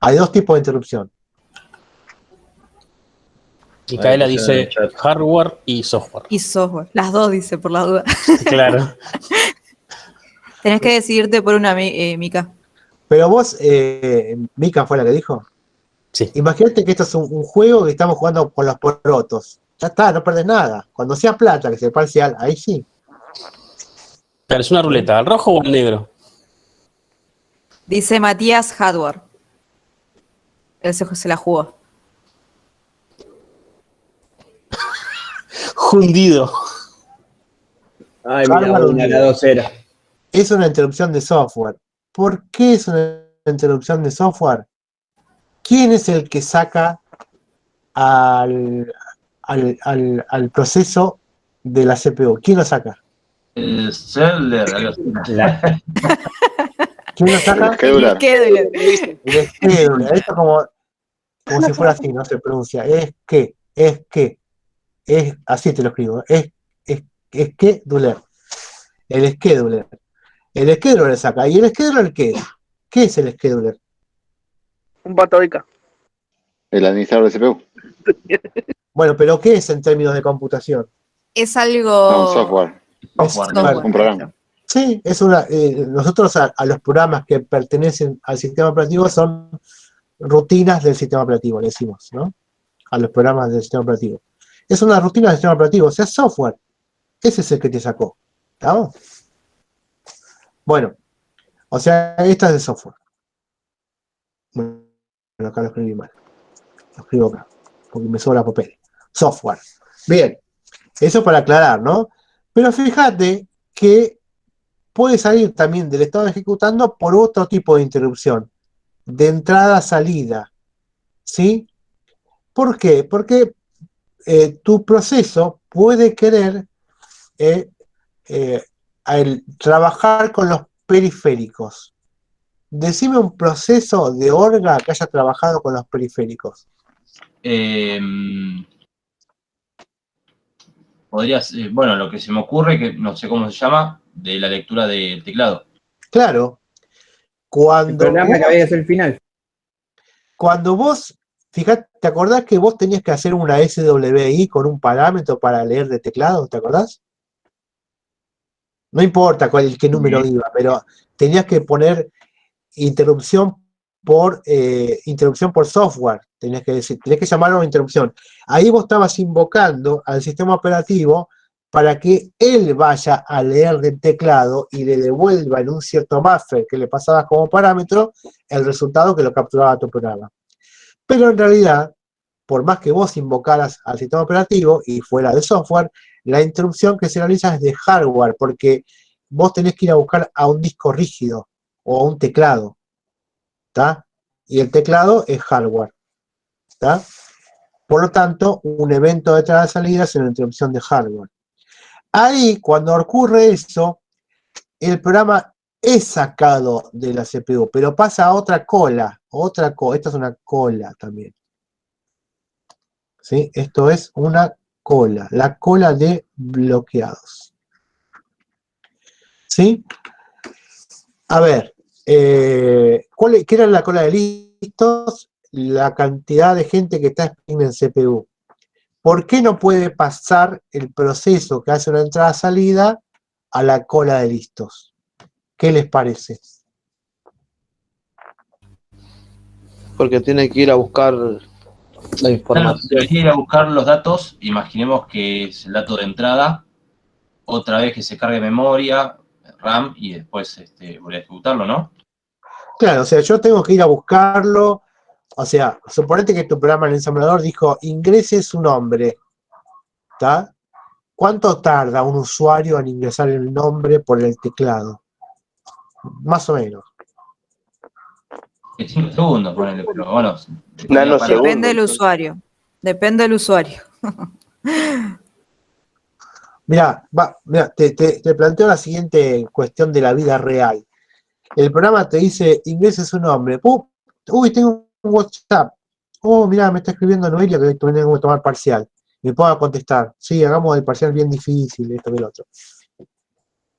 Hay dos tipos de interrupción. Micaela dice hardware y software. Y software. Las dos dice, por la duda. Claro. Tenés que decidirte por una, Mica. Pero vos, Mika fue la que dijo. Sí. Imagínate que esto es un juego que estamos jugando por los porotos. Ya está, no perdés nada. Cuando sea plata, que sea parcial, ahí sí. Pero es una ruleta, ¿al rojo o al negro? Dice Matías hardware. Él se la jugó. Hundido. Ay, mira, una la 2-0. Es una interrupción de software. ¿Por qué es una interrupción de software? ¿Quién es el que saca al proceso de la CPU? ¿Quién lo saca? El scheduler. ¿Quién lo saca? El scheduler. El scheduler. Esto como si fuera así, no se pronuncia. Es así te lo escribo. Es scheduler. El scheduler. El scheduler saca. ¿Y el scheduler qué es? ¿Qué es el scheduler? Un patoica. El administrador de CPU. Bueno, pero ¿qué es en términos de computación? Es algo. No, un software. Un programa. Sí, es una. Nosotros a los programas que pertenecen al sistema operativo son rutinas del sistema operativo, le decimos, ¿no? A los programas del sistema operativo. Es una rutina del sistema operativo, o sea, software. Ese es el que te sacó. ¿Estamos? Bueno, o sea, esta es de software. acá lo escribí mal. Lo escribo acá, porque me sobra papel. Software. Bien, eso para aclarar, ¿no? Pero fíjate que puede salir también del estado ejecutando por otro tipo de interrupción, de entrada-salida, ¿sí? ¿Por qué? Porque tu proceso puede querer trabajar con los periféricos. Decime un proceso de orga que haya trabajado con los periféricos. Podrías, bueno, lo que se me ocurre, que no sé cómo se llama, de la lectura del teclado. Claro. El programa que había que hacer el final. Cuando vos, fíjate, ¿te acordás que vos tenías que hacer una SWI con un parámetro para leer de teclado? ¿Te acordás? No importa qué número iba, pero tenías que poner interrupción por software. Tenías que decir, tenés que llamarlo interrupción. Ahí vos estabas invocando al sistema operativo para que él vaya a leer del teclado y le devuelva en un cierto buffer que le pasabas como parámetro el resultado que lo capturaba tu programa. Pero en realidad, por más que vos invocaras al sistema operativo y fuera de software, la interrupción que se realiza es de hardware, porque vos tenés que ir a buscar a un disco rígido o a un teclado, ¿está? Y el teclado es hardware, ¿está? Por lo tanto, un evento de entrada-salida es una interrupción de hardware. Ahí, cuando ocurre eso, el programa es sacado de la CPU, pero pasa a otra cola, esta es una cola también. ¿Sí? Esto es una cola, la cola de bloqueados. ¿Sí? A ver, ¿qué era la cola de listos? La cantidad de gente que está en CPU. ¿Por qué no puede pasar el proceso que hace una entrada-salida a la cola de listos? ¿Qué les parece? Porque tiene que ir a buscar la información. Debería ir a buscar los datos, imaginemos que es el dato de entrada, otra vez que se cargue memoria, RAM, y después voy a ejecutarlo, ¿no? Claro, o sea, yo tengo que ir a buscarlo. O sea, suponete que tu programa en el ensamblador dijo, ingrese su nombre, ¿está? ¿Cuánto tarda un usuario en ingresar el nombre por el teclado? Más o menos. 5 segundos, ponele, pero bueno. Depende del usuario. Depende del usuario. Mirá, te planteo la siguiente cuestión de la vida real. El programa te dice, ingrese su nombre. Uy, tengo un WhatsApp. Oh, mirá, me está escribiendo Noelia que tengo que tomar parcial. Me puedo contestar. Sí, hagamos el parcial bien difícil, esto y el otro.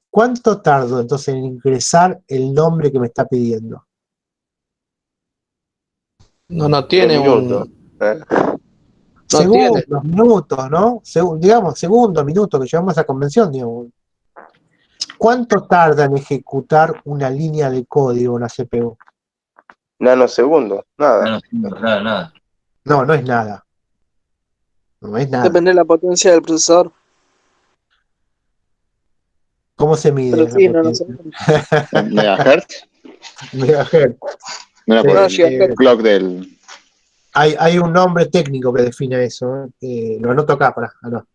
¿Cuánto tardo entonces en ingresar el nombre que me está pidiendo? No tiene un... Segundos, minutos, ¿no? Digamos, segundos, minutos, que llevamos a esa convención, digamos. ¿Cuánto tarda en ejecutar una línea de código en la CPU? Nanosegundos, nada. Nada. No, no es nada. No es nada. Depende de la potencia del procesador. ¿Cómo se mide? Pero sí, no sé. ¿Megahertz? Megahertz. No era por el clock del... Hay un nombre técnico que define eso. Lo anoto acá, no.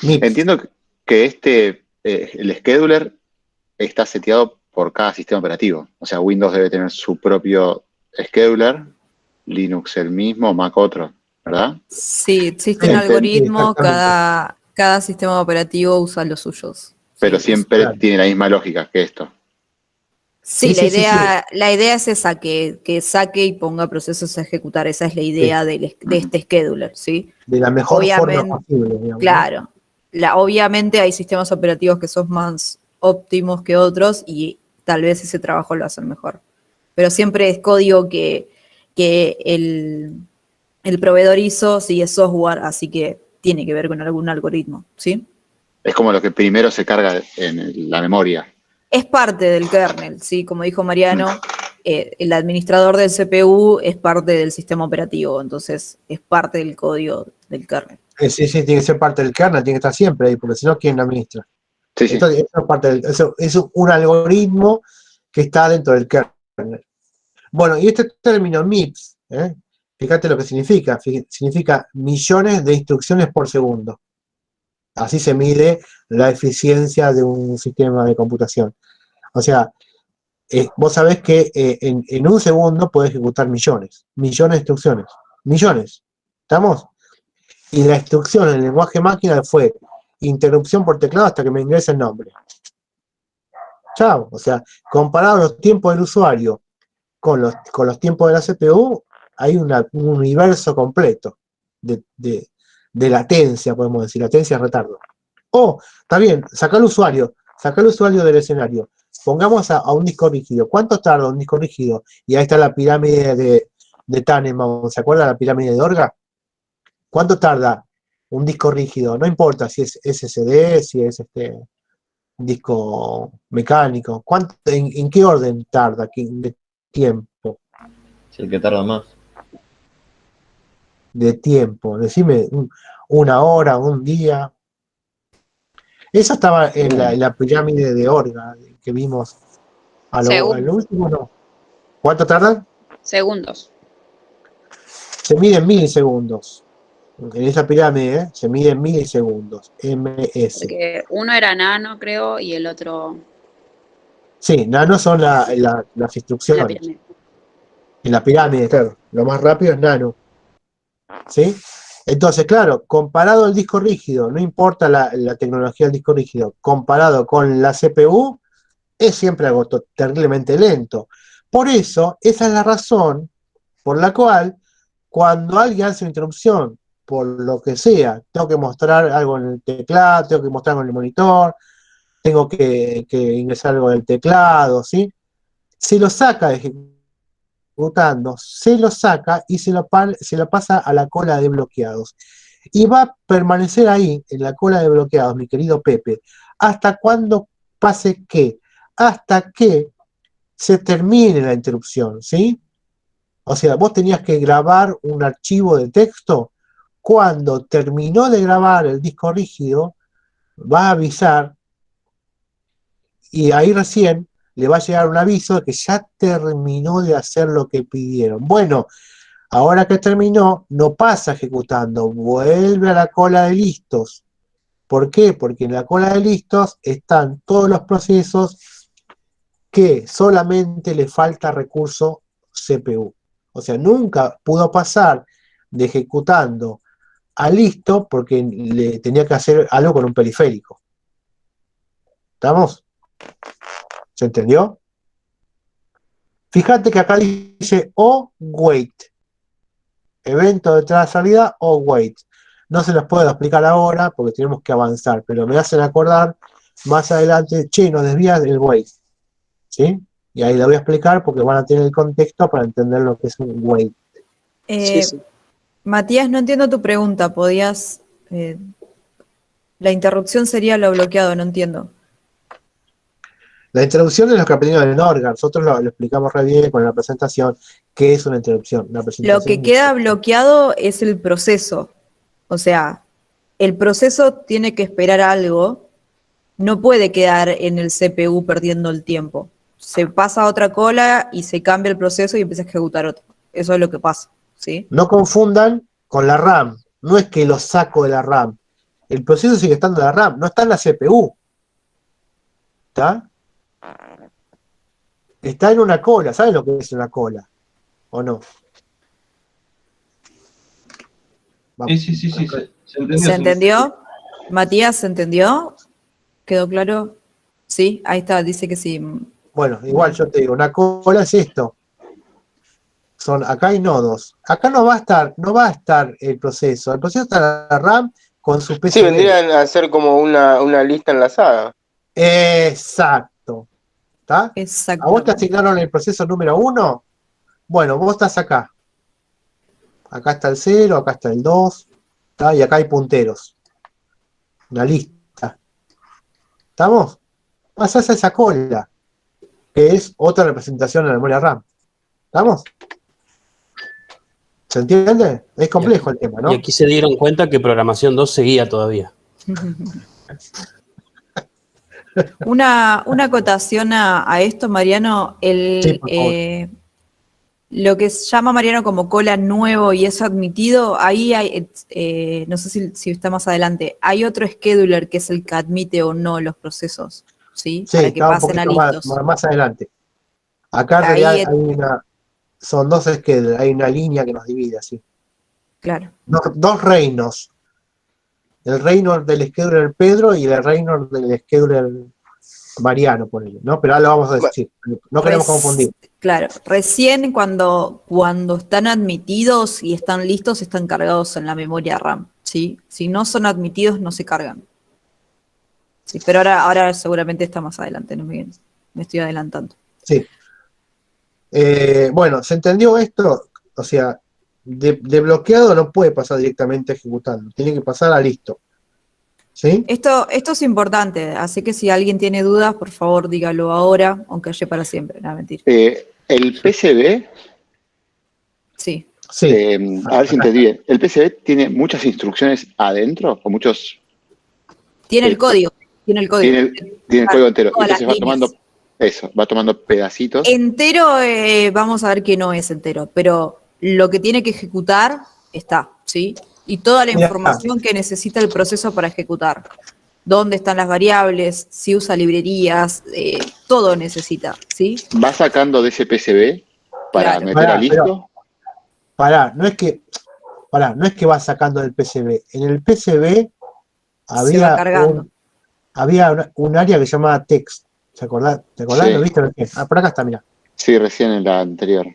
Entiendo que el scheduler está seteado por cada sistema operativo. O sea, Windows debe tener su propio scheduler, Linux el mismo, Mac otro, ¿verdad? Sí, existe un algoritmo, cada sistema operativo usa los suyos. Pero siempre tiene la misma lógica que esto. Sí, la idea es esa, que saque y ponga procesos a ejecutar. Esa es la idea de este scheduler, ¿sí? De la mejor forma posible, digamos. Claro. Obviamente hay sistemas operativos que son más óptimos que otros y tal vez ese trabajo lo hacen mejor. Pero siempre es código que el proveedor hizo, sí, es software, así que tiene que ver con algún algoritmo, ¿sí? Es como lo que primero se carga en la memoria. Es parte del kernel, ¿sí? Como dijo Mariano, el administrador del CPU es parte del sistema operativo, entonces es parte del código del kernel. Sí, tiene que ser parte del kernel, tiene que estar siempre ahí, porque si no, ¿quién lo administra? Sí. Entonces, eso es un algoritmo que está dentro del kernel. Bueno, y este término MIPS, fíjate lo que significa. Significa millones de instrucciones por segundo. Así se mide la eficiencia de un sistema de computación. O sea, vos sabés que en un segundo podés ejecutar millones de instrucciones. Millones. ¿Estamos? Y la instrucción en el lenguaje máquina fue interrupción por teclado hasta que me ingrese el nombre. Chao. O sea, comparado los tiempos del usuario con los tiempos de la CPU, hay un universo completo de latencia, podemos decir, latencia, retardo. Está bien, saca al usuario del escenario. Pongamos a un disco rígido. ¿Cuánto tarda un disco rígido? Y ahí está la pirámide de Tannenbaum. ¿Se acuerda la pirámide de Orga? ¿Cuánto tarda un disco rígido? No importa si es SSD, si es disco mecánico. ¿En qué orden tarda de tiempo? Sí, el que tarda más. De tiempo. Decime, una hora, un día. Eso estaba en la pirámide de Orga que vimos a lo último, ¿no? ¿Cuánto tardan? Segundos. Se mide en milisegundos. En esa pirámide se mide en milisegundos. MS. Porque uno era nano, creo, y el otro... Sí, nano son las instrucciones. En la pirámide, claro. Lo más rápido es nano. ¿Sí? Entonces, claro, comparado al disco rígido, no importa la tecnología del disco rígido, comparado con la CPU, es siempre algo terriblemente lento. Por eso, esa es la razón por la cual, cuando alguien hace una interrupción, por lo que sea, tengo que mostrar algo en el teclado, tengo que mostrar algo en el monitor, tengo que ingresar algo del teclado, ¿sí? Se lo saca de ejecutando, se lo saca y se lo pasa a la cola de bloqueados. Y va a permanecer ahí, en la cola de bloqueados, mi querido Pepe, hasta cuando pase ¿qué? Hasta que se termine la interrupción, ¿sí? O sea, vos tenías que grabar un archivo de texto. Cuando terminó de grabar el disco rígido, va a avisar y ahí recién le va a llegar un aviso de que ya terminó de hacer lo que pidieron. Bueno, ahora que terminó, no pasa ejecutando, vuelve a la cola de listos. ¿Por qué? Porque en la cola de listos están todos los procesos que solamente le falta recurso CPU. O sea, nunca pudo pasar de ejecutando a listo porque le tenía que hacer algo con un periférico. ¿Estamos? ¿Se entendió? Fíjate que acá dice await. Evento de entrada salida await. No se los puedo explicar ahora porque tenemos que avanzar, pero me hacen acordar más adelante, nos desvía del wait. ¿Sí? Y ahí lo voy a explicar porque van a tener el contexto para entender lo que es un wait. Sí. Matías, no entiendo tu pregunta. ¿Podías...? La interrupción sería lo bloqueado, no entiendo. La interrupción es lo que aprendimos en Orga. Nosotros lo explicamos re bien con la presentación. ¿Qué es una interrupción? Lo que queda bloqueado es el proceso. O sea, el proceso tiene que esperar algo. No puede quedar en el CPU perdiendo el tiempo. Se pasa a otra cola y se cambia el proceso y empieza a ejecutar otro. Eso es lo que pasa, ¿sí? No confundan con la RAM. No es que lo saco de la RAM. El proceso sigue estando en la RAM, no está en la CPU. ¿Está? Está en una cola. ¿Saben lo que es una cola? ¿O no? Vamos. Sí. ¿Se entendió? ¿Se entendió? Matías, ¿se entendió? ¿Quedó claro? Sí, ahí está, dice que sí. Bueno, igual yo te digo, una cola es esto. Acá hay nodos. Acá no va a estar el proceso. El proceso está en la RAM con su PCB. Sí, vendrían a ser como una lista enlazada. Exacto. ¿Está? Exacto. ¿A vos te asignaron el proceso número 1? Bueno, vos estás acá. Acá está el 0, acá está el 2, ¿tá? Y acá hay punteros. Una lista. ¿Estamos? Pasás a esa cola, que es otra representación de la memoria RAM. ¿Estamos? ¿Se entiende? Es complejo el tema, ¿no? Y aquí se dieron cuenta que programación 2 seguía todavía. Una acotación a esto, Mariano, Sí, por favor. lo que se llama Mariano como cola nuevo y es admitido, ahí hay, no sé si está más adelante, hay otro scheduler que es el que admite o no los procesos, ¿sí? Sí, Para que está un pasen a poquito listos. más adelante. Acá en Ahí realidad son dos schedules, hay una línea que nos divide así. claro. Dos reinos. El reino del scheduler Pedro y el reino del scheduler Mariano, ponele, ¿no? Pero ahora lo vamos a decir. No queremos confundir. Claro, recién cuando están admitidos y están listos, están cargados en la memoria RAM, ¿sí? Si no son admitidos, no se cargan. Sí, pero ahora seguramente está más adelante, no me estoy adelantando. Sí. Bueno, ¿se entendió esto? O sea, de bloqueado no puede pasar directamente a ejecutando, tiene que pasar a listo. ¿Sí? Esto es importante, así que si alguien tiene dudas, por favor dígalo ahora, aunque haya para siempre, no, mentira. El PCB, Sí. a ver si entendí bien, ¿el PCB tiene muchas instrucciones adentro o muchos? Tiene el código, tiene el código. Tiene el código entero, Todas las entonces va tomando pedacitos. Entero, vamos a ver que no es entero, pero lo que tiene que ejecutar está, ¿sí? Y toda la información que necesita el proceso para ejecutar. Dónde están las variables, si usa librerías, todo necesita, ¿sí? ¿Va sacando de ese PCB para meter a listo? No es que va sacando del PCB. En el PCB había un área que se llamaba text. ¿Te acordás? Sí. ¿Lo viste recién? Por acá está, mirá. Sí, recién en la anterior.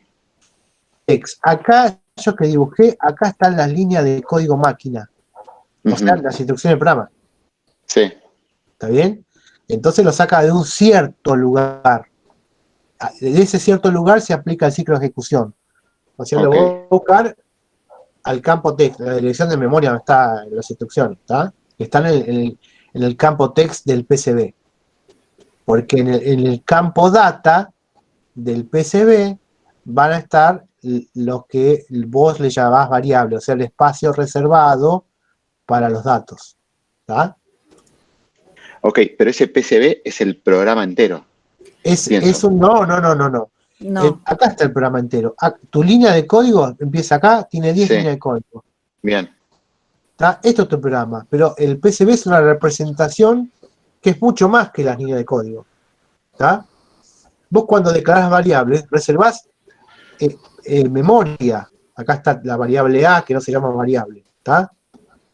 Text. Acá, yo que dibujé, acá están las líneas de código máquina. O sea, las instrucciones del programa. Sí. ¿Está bien? Entonces lo saca de un cierto lugar. De ese cierto lugar se aplica el ciclo de ejecución. O sea, lo voy a buscar al campo text, la dirección de memoria donde están las instrucciones, ¿está? Están en el campo text del PCB. Porque en el campo data del PCB van a estar los que vos le llamás variable, o sea, el espacio reservado para los datos. ¿Está? Ok, pero ese PCB es el programa entero. No. Acá está el programa entero. Tu línea de código empieza acá, tiene 10 líneas de código. Bien. ¿Está? Esto es tu programa, pero el PCB es una representación que es mucho más que las líneas de código. ¿Está? Vos cuando declarás variables, reservás memoria. Acá está la variable A, que no se llama variable. ¿Está?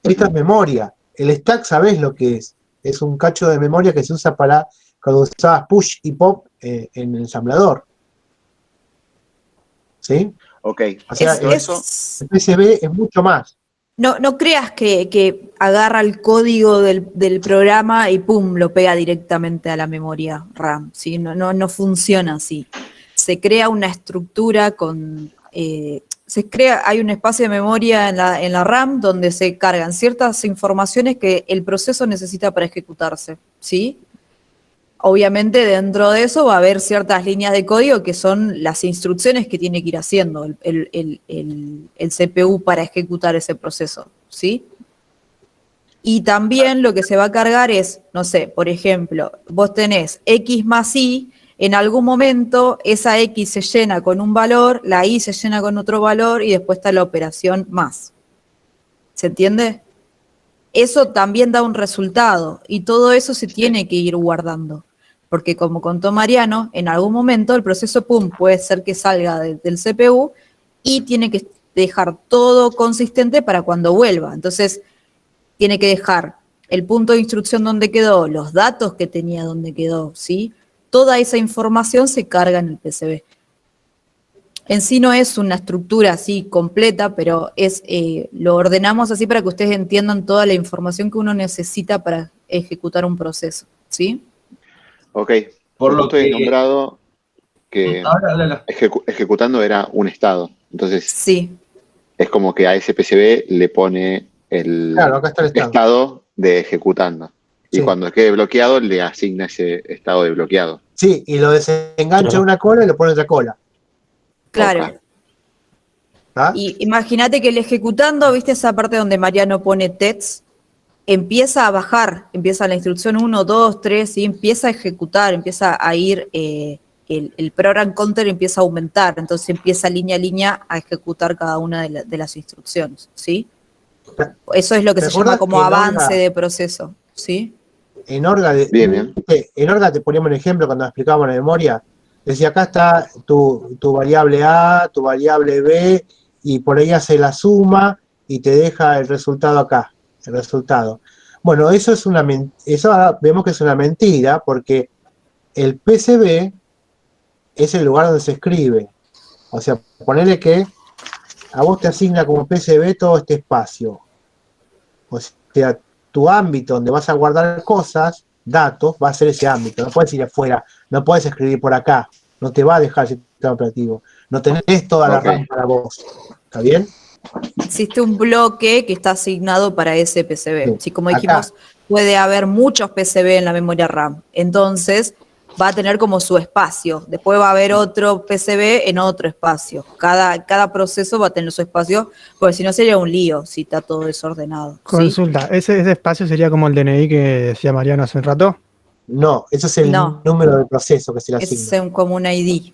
Esta es memoria. El stack, ¿sabés lo que es? Es un cacho de memoria que se usa para cuando usabas push y pop en el ensamblador. ¿Sí? Ok. O sea, el PCB es mucho más. No creas que agarra el código del programa y pum, lo pega directamente a la memoria RAM, ¿sí? No funciona así. Se crea una estructura hay un espacio de memoria en la RAM donde se cargan ciertas informaciones que el proceso necesita para ejecutarse, ¿sí? Obviamente dentro de eso va a haber ciertas líneas de código que son las instrucciones que tiene que ir haciendo el CPU para ejecutar ese proceso, ¿sí? Y también lo que se va a cargar es, no sé, por ejemplo, vos tenés X más Y, en algún momento esa X se llena con un valor, la Y se llena con otro valor y después está la operación más. ¿Se entiende? Eso también da un resultado y todo eso se tiene que ir guardando. Porque como contó Mariano, en algún momento el proceso PUM puede ser que salga del CPU y tiene que dejar todo consistente para cuando vuelva. Entonces, tiene que dejar el punto de instrucción donde quedó, los datos que tenía donde quedó, ¿sí? Toda esa información se carga en el PCB. En sí no es una estructura así completa, pero lo ordenamos así para que ustedes entiendan toda la información que uno necesita para ejecutar un proceso, ¿sí? Ok, por lo que he nombrado que ejecutando era un estado. Entonces, sí. Es como que a ese PCB le pone acá está el estado de ejecutando. Y cuando quede bloqueado, le asigna ese estado de bloqueado. Sí, y lo desengancha de una cola y lo pone en otra cola. Claro. Okay. Y imagínate que el ejecutando, ¿viste esa parte donde Mariano pone TETS? empieza a bajar, empieza la instrucción 1, 2, 3, ¿sí? Empieza a ejecutar, empieza a ir, el program counter empieza a aumentar, entonces empieza línea a línea a ejecutar cada una de las instrucciones, ¿sí? Eso es lo que se llama como avance de proceso, ¿sí? En Orga, en Orga te poníamos un ejemplo cuando explicábamos la memoria. Decía, acá está tu variable A, tu variable B, y por ahí hace la suma y te deja el resultado acá, el resultado. Bueno, eso es eso vemos que es una mentira, porque el PCB es el lugar donde se escribe. O sea, ponerle que a vos te asigna como PCB todo este espacio. O sea, tu ámbito donde vas a guardar cosas, datos, va a ser ese ámbito. No puedes ir afuera, no puedes escribir por acá, no te va a dejar el sistema operativo. No tenés toda la RAM para vos. ¿Está bien? Existe un bloque que está asignado para ese PCB. Sí, como dijimos, puede haber muchos PCB en la memoria RAM. Entonces, va a tener como su espacio. Después va a haber otro PCB en otro espacio. Cada proceso va a tener su espacio, porque si no sería un lío si está todo desordenado. Consulta, ¿sí? ¿Ese espacio sería como el DNI que decía Mariano hace un rato? No, ese es el número de proceso que se le asigna. Es como un ID,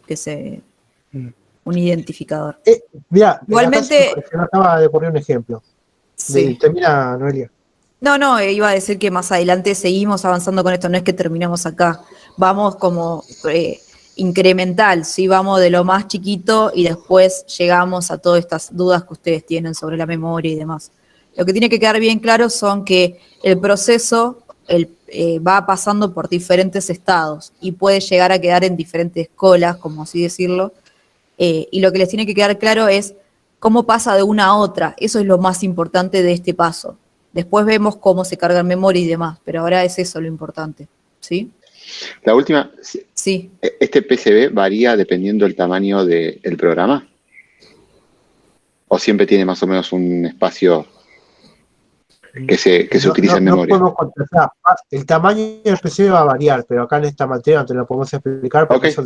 un identificador. Mira, igualmente... Se me acaba de ocurrir un ejemplo. Sí. Termina, Noelia. No, iba a decir que más adelante seguimos avanzando con esto, no es que terminemos acá. Vamos como incremental, ¿sí? Vamos de lo más chiquito y después llegamos a todas estas dudas que ustedes tienen sobre la memoria y demás. Lo que tiene que quedar bien claro son que el proceso va pasando por diferentes estados y puede llegar a quedar en diferentes colas, como así decirlo, y lo que les tiene que quedar claro es cómo pasa de una a otra. Eso es lo más importante de este paso. Después vemos cómo se carga en memoria y demás, pero ahora es eso lo importante, ¿sí? La última, sí. ¿Este PCB varía dependiendo del tamaño del programa? ¿O siempre tiene más o menos un espacio que se utiliza en memoria? No podemos contestar. El tamaño del PCB va a variar, pero acá en esta materia no te lo podemos explicar porque eso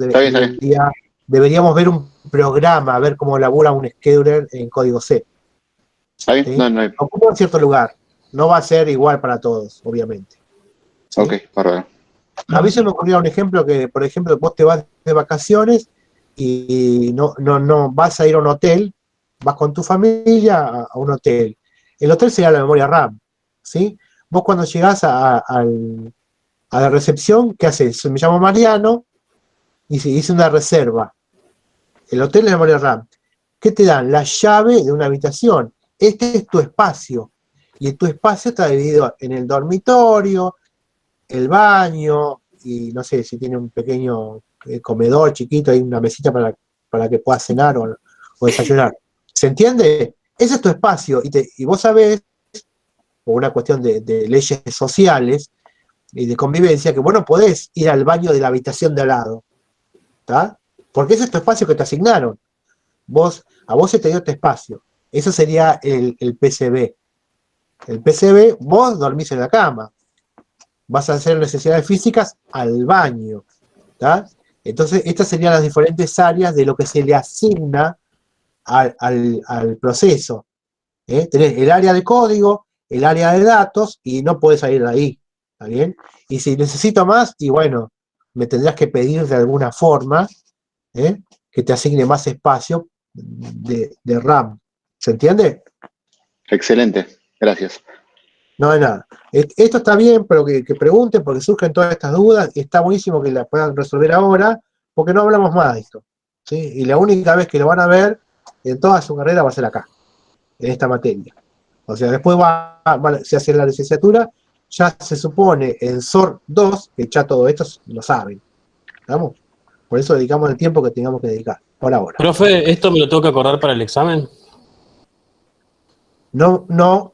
deberíamos ver un programa, ver cómo labura un scheduler en código C. ¿Está bien? ¿Sí? No hay... Ocupa en cierto lugar. No va a ser igual para todos, obviamente. ¿Sí? Ok, bárbaro. A mí se me ocurrió un ejemplo que, por ejemplo, vos te vas de vacaciones y no vas a ir a un hotel, vas con tu familia a un hotel. El hotel sería la memoria RAM, ¿sí? Vos cuando llegás a la recepción, ¿qué haces? Me llamo Mariano y se hice una reserva. El hotel es la memoria RAM. ¿Qué te dan? La llave de una habitación. Este es tu espacio. Y tu espacio está dividido en el dormitorio, el baño, y no sé si tiene un pequeño comedor chiquito, hay una mesita para que puedas cenar o desayunar. ¿Se entiende? Ese es tu espacio, y vos sabés, por una cuestión de leyes sociales y de convivencia, que vos no podés ir al baño de la habitación de al lado, ¿está? Porque ese es tu espacio que te asignaron. A vos se te dio este espacio. Eso sería el PCB. El PCB, vos dormís en la cama. Vas a hacer necesidades físicas al baño. ¿Tá? Entonces, estas serían las diferentes áreas de lo que se le asigna al proceso. Tenés el área de código, el área de datos, y no podés salir de ahí. ¿Está bien? Y si necesito más, y bueno, me tendrás que pedir de alguna forma que te asigne más espacio de RAM. ¿Se entiende? Excelente, gracias. No hay nada. Esto está bien, pero que pregunten, porque surgen todas estas dudas, y está buenísimo que las puedan resolver ahora, porque no hablamos más de esto. ¿Sí? Y la única vez que lo van a ver en toda su carrera va a ser acá, en esta materia. O sea, después se hace la licenciatura, ya se supone en SOR 2, que ya todo esto lo saben. ¿Estamos? Por eso dedicamos el tiempo que tengamos que dedicar, por ahora. Profe, ¿esto me lo tengo que acordar para el examen? No,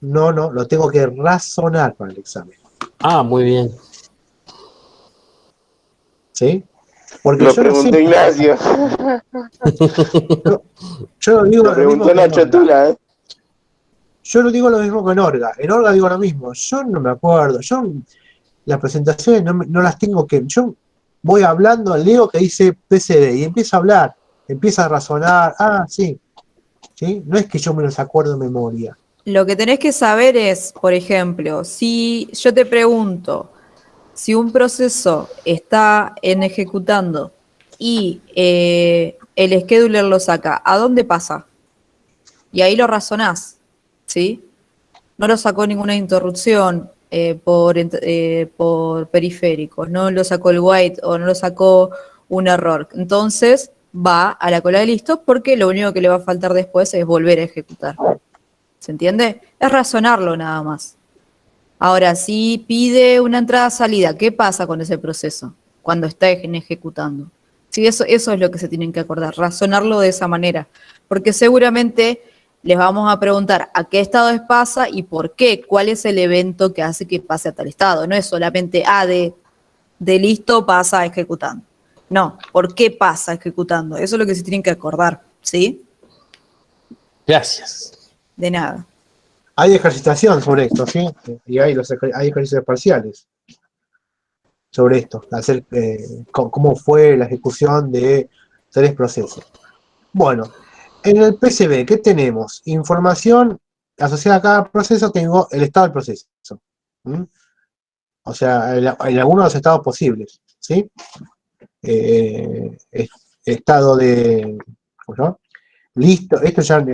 lo tengo que razonar para el examen. Ah, muy bien. ¿Sí? Porque lo preguntó Ignacio. Yo lo digo lo preguntó Nacho Tula, Yo lo digo lo mismo que en Orga. En Orga digo lo mismo. Yo no me acuerdo. Las presentaciones no las tengo que... Yo voy hablando, leo que dice PCB y empiezo a hablar, empiezo a razonar. Ah, sí. ¿Sí? No es que yo me los acuerdo de memoria. Lo que tenés que saber es, por ejemplo, si yo te pregunto, si un proceso está ejecutando y el scheduler lo saca, ¿a dónde pasa? Y ahí lo razonás, ¿sí? No lo sacó ninguna interrupción por periféricos, no lo sacó el wait o no lo sacó un error. Entonces va a la cola de listos porque lo único que le va a faltar después es volver a ejecutar. ¿Se entiende? Es razonarlo nada más. Ahora, si pide una entrada-salida, ¿qué pasa con ese proceso cuando está ejecutando? Sí, eso es lo que se tienen que acordar, razonarlo de esa manera, porque seguramente les vamos a preguntar a qué estado pasa y por qué, cuál es el evento que hace que pase a tal estado. No es solamente de listo pasa ejecutando. No, ¿por qué pasa ejecutando? Eso es lo que se tienen que acordar, ¿sí? Gracias. De nada. Hay ejercitación sobre esto, ¿sí? Y hay ejercicios parciales sobre esto, hacer cómo fue la ejecución de 3 procesos. Bueno, en el PCB, ¿qué tenemos? Información asociada a cada proceso, tengo el estado del proceso. O sea, en algunos de los estados posibles, ¿sí? Estado de... ¿cómo se llama? Listo, esto ya...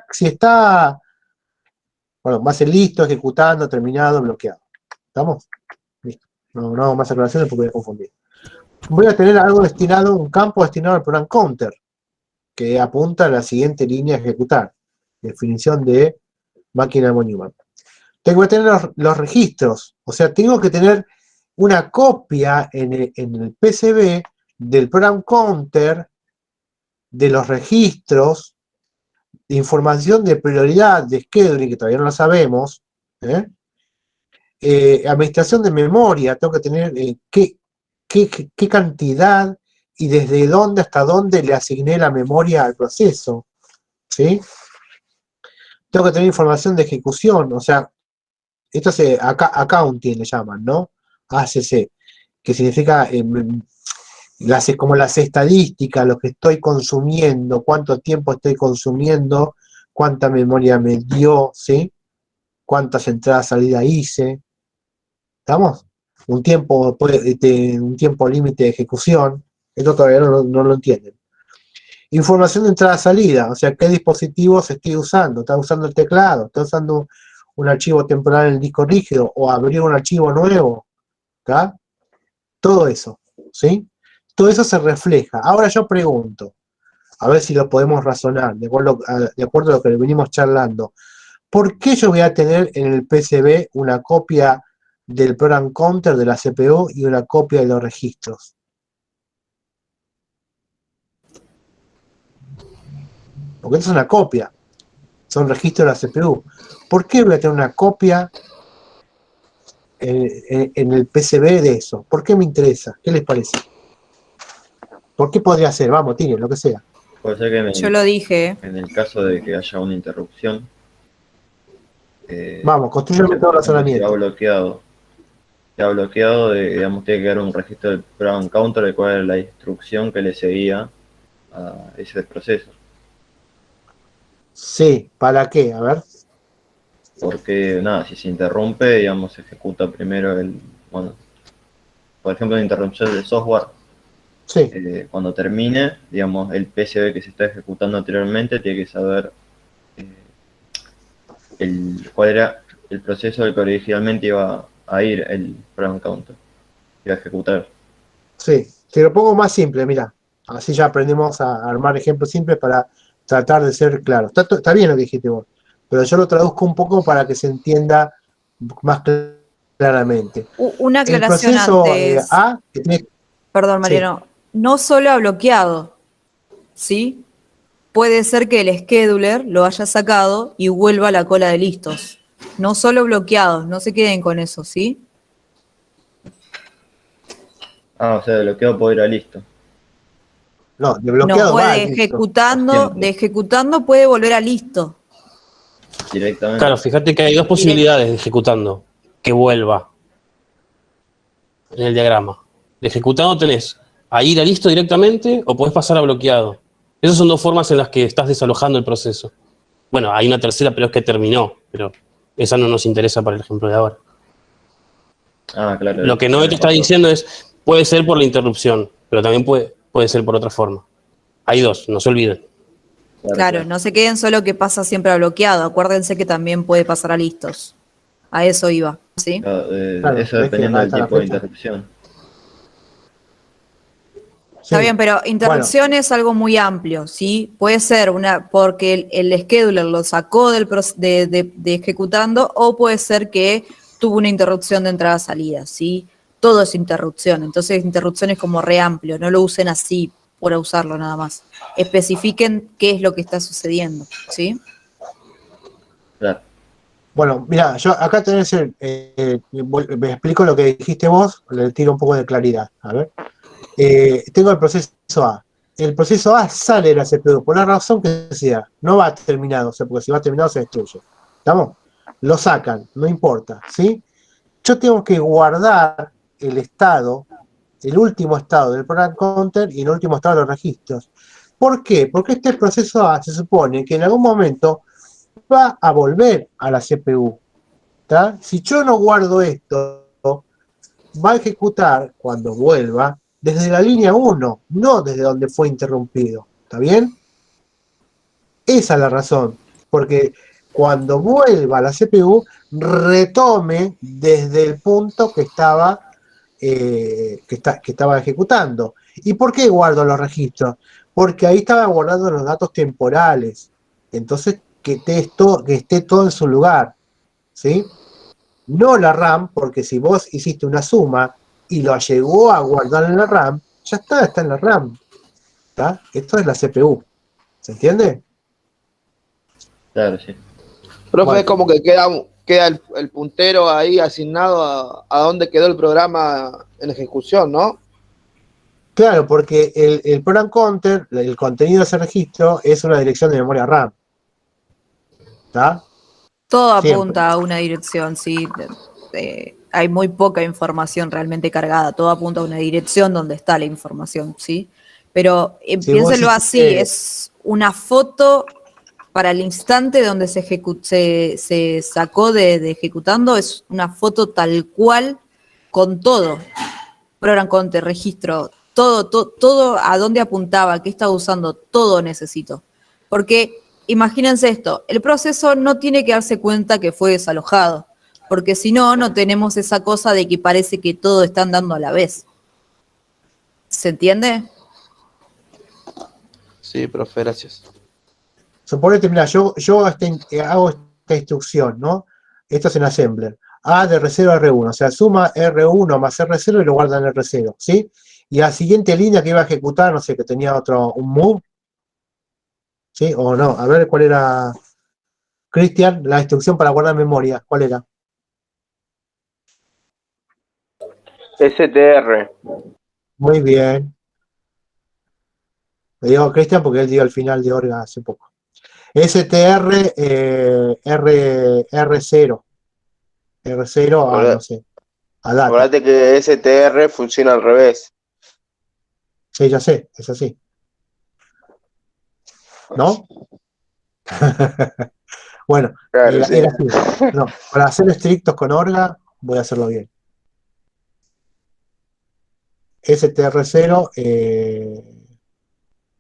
si está bueno, va a ser listo, ejecutando, terminado, bloqueado. ¿Estamos? Listo. No hago más aclaraciones porque voy a confundir. Voy a tener algo destinado, un campo destinado al program counter, que apunta a la siguiente línea a ejecutar. Definición de máquina von Neumann. Tengo que tener los registros, o sea, tengo que tener una copia en el PCB del program counter de los registros de información de prioridad, de scheduling, que todavía no la sabemos, administración de memoria, tengo que tener qué cantidad y desde dónde hasta dónde le asigné la memoria al proceso, ¿sí? Tengo que tener información de ejecución, o sea, esto es accounting le llaman, ¿no? ACC, que significa como las estadísticas, lo que estoy consumiendo, cuánto tiempo estoy consumiendo, cuánta memoria me dio, ¿sí? Cuántas entradas salidas hice. ¿Estamos? Un tiempo límite de ejecución. Esto todavía no lo entienden. Información de entrada-salida, o sea, qué dispositivos estoy usando. ¿Está usando el teclado? ¿Está usando un archivo temporal en el disco rígido? ¿O abrir un archivo nuevo? ¿Está? Todo eso, ¿sí? Todo eso se refleja. Ahora yo pregunto, a ver si lo podemos razonar, de acuerdo a lo que venimos charlando. ¿Por qué yo voy a tener en el PCB una copia del program counter de la CPU y una copia de los registros? Porque esto es una copia. Son registros de la CPU. ¿Por qué voy a tener una copia en el PCB de eso? ¿Por qué me interesa? ¿Qué les parece? ¿Por qué podría ser? Vamos, tiren, lo que sea. Puede ser que yo lo dije. En el caso de que haya una interrupción. Vamos, construyame todo el razonamiento. Queda bloqueado, digamos, tiene que dar un registro del program counter de cuál es la instrucción que le seguía a ese proceso. Sí, ¿para qué? A ver. Porque, nada, si se interrumpe, digamos, se ejecuta primero por ejemplo, la interrupción del software. Sí. Cuando termine, digamos, el PCB que se está ejecutando anteriormente tiene que saber cuál era el proceso del que originalmente iba a ir el program counter, iba a ejecutar. Sí, te lo pongo más simple, mira. Así ya aprendemos a armar ejemplos simples para tratar de ser claros. Está bien lo que dijiste vos, pero yo lo traduzco un poco para que se entienda más claramente. Una aclaración el proceso, antes. Perdón, Mariano. Sí. No solo ha bloqueado, ¿sí? Puede ser que el scheduler lo haya sacado y vuelva a la cola de listos. No solo bloqueados, no se queden con eso, ¿sí? O sea, de bloqueado puede ir a listo. No, de bloqueado no, puede de ejecutando puede volver a listo. Directamente. Claro, fíjate que hay dos posibilidades de ejecutando, que vuelva en el diagrama. De ejecutando tenés a ir a listo directamente o podés pasar a bloqueado. Esas son dos formas en las que estás desalojando el proceso. Bueno, hay una tercera, pero es que terminó, pero esa no nos interesa para el ejemplo de ahora. Ah, claro. Lo que Noé te está diciendo es, puede ser por la interrupción, pero también puede ser por otra forma. Hay dos, no se olviden. Claro, no se queden solo que pasa siempre a bloqueado. Acuérdense que también puede pasar a listos. A eso iba, ¿sí? Claro, eso dependiendo del tipo de interrupción. Está bien, pero interrupción es algo muy amplio, ¿sí? Puede ser porque el scheduler lo sacó de ejecutando, o puede ser que tuvo una interrupción de entrada-salida, ¿sí? Todo es interrupción, entonces interrupción es como re amplio, no lo usen así por usarlo nada más. Especifiquen qué es lo que está sucediendo, ¿sí? Claro. Bueno, mira, yo acá tenés me explico lo que dijiste vos, le tiro un poco de claridad. A ver. Tengo el proceso A. El proceso A sale de la CPU por la razón que sea. No va terminado, o sea, porque si va terminado se destruye. ¿Estamos? Lo sacan, no importa, ¿sí? Yo tengo que guardar el estado, el último estado del program counter y el último estado de los registros. ¿Por qué? Porque este proceso A se supone que en algún momento va a volver a la CPU. ¿Tá? Si yo no guardo esto, va a ejecutar cuando vuelva desde la línea 1, no desde donde fue interrumpido. ¿Está bien? Esa es la razón. Porque cuando vuelva a la CPU, retome desde el punto que estaba ejecutando. ¿Y por qué guardo los registros? Porque ahí estaba guardando los datos temporales. Entonces, que esté todo en su lugar. ¿Sí? No la RAM, porque si vos hiciste una suma y lo llegó a guardar en la RAM, ya está en la RAM. ¿Está? Esto es la CPU. ¿Se entiende? Claro, sí. Profe, Bueno. es como que queda el puntero ahí asignado a dónde quedó el programa en ejecución, ¿no? Claro, porque el program counter, el contenido de ese registro, es una dirección de memoria RAM. ¿Está? Todo Siempre. apunta a una dirección, sí. Hay muy poca información realmente cargada. Todo apunta a una dirección donde está la información, ¿sí? Pero Si piénsenlo vos así, hiciste- es una foto para el instante donde se sacó de ejecutando, es una foto tal cual con todo. Program counter, registro, todo a dónde apuntaba, qué estaba usando, todo necesito. Porque imagínense esto, el proceso no tiene que darse cuenta que fue desalojado, porque si no, no tenemos esa cosa de que parece que todo está andando a la vez. ¿Se entiende? Sí, profe, gracias. Suponete, mira, yo hago esta instrucción, ¿no? Esto es en assembler. A de R0 a R1, o sea, suma R1 más R0 y lo guarda en R0, ¿sí? Y a la siguiente línea que iba a ejecutar, no sé, que tenía un move, ¿sí? O no, a ver cuál era, Cristian, la instrucción para guardar memoria, ¿cuál era? STR. Muy bien. Le digo a Cristian porque él dio al final de Orga hace poco. STR R0. R0 a, no sé, a data. Acordate que STR funciona al revés. Sí, ya sé, es así. ¿No? Bueno, Claro, era sí. así. No, para ser estrictos con Orga, voy a hacerlo bien. STR0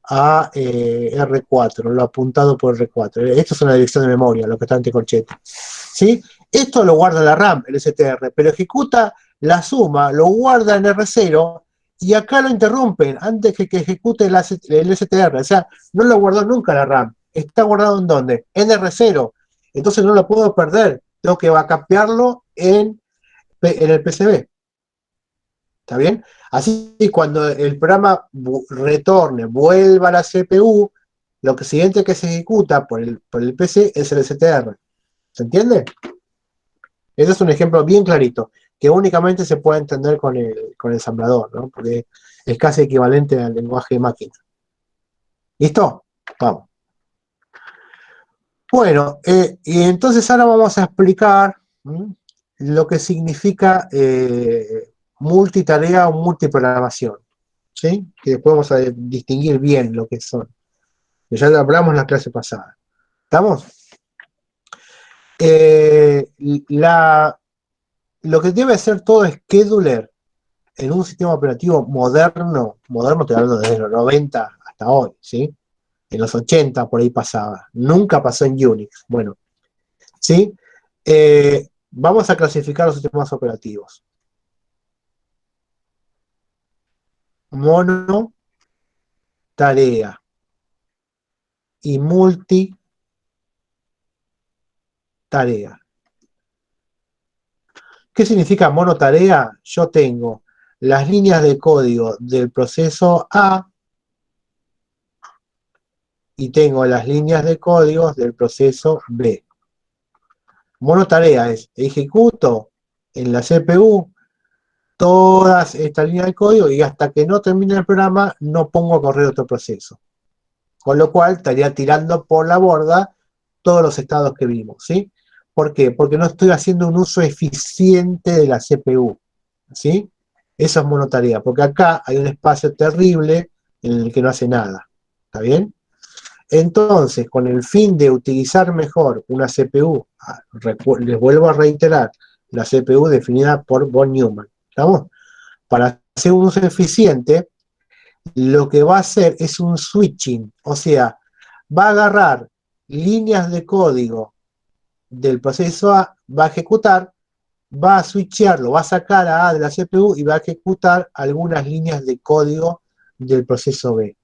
a R4, lo apuntado por R4. Esto es una dirección de memoria, lo que está ante corchete. ¿Sí? Esto lo guarda la RAM, el STR, pero ejecuta la suma, lo guarda en R0 y acá lo interrumpen antes que ejecute el STR. O sea, no lo guardó nunca la RAM. Está guardado ¿en dónde? En R0. Entonces no lo puedo perder. Tengo que backupearlo en el PCB. ¿Está bien? Así que cuando el programa retorne, vuelva a la CPU, lo siguiente que se ejecuta por el PC es el STR. ¿Se entiende? Ese es un ejemplo bien clarito, que únicamente se puede entender con el ensamblador, ¿no? Porque es casi equivalente al lenguaje de máquina. ¿Listo? Vamos. Bueno, y entonces ahora vamos a explicar lo que significa multitarea o multiprogramación, ¿sí? Que después vamos a distinguir bien lo que son. Que ya lo hablamos en la clase pasada. ¿Estamos? Lo que debe hacer todo scheduler en un sistema operativo moderno estoy hablando desde los 90 hasta hoy, ¿sí? En los 80 por ahí pasaba, nunca pasó en Unix. Bueno, ¿sí? Vamos a clasificar los sistemas operativos. Mono, tarea y multi, tarea. ¿Qué significa monotarea? Yo tengo las líneas de código del proceso A y tengo las líneas de código del proceso B. Monotarea es ejecuto en la CPU todas estas líneas de código y hasta que no termine el programa no pongo a correr otro proceso. Con lo cual estaría tirando por la borda todos los estados que vimos, ¿sí? ¿Por qué? Porque no estoy haciendo un uso eficiente de la CPU, ¿sí? Eso es monotarea, porque acá hay un espacio terrible en el que no hace nada, ¿está bien? Entonces, con el fin de utilizar mejor una CPU, les vuelvo a reiterar, la CPU definida por von Neumann, ¿estamos? Para hacer un uso eficiente, lo que va a hacer es un switching, o sea, va a agarrar líneas de código del proceso A, va a ejecutar, va a switchearlo, va a sacar a A de la CPU y va a ejecutar algunas líneas de código del proceso B.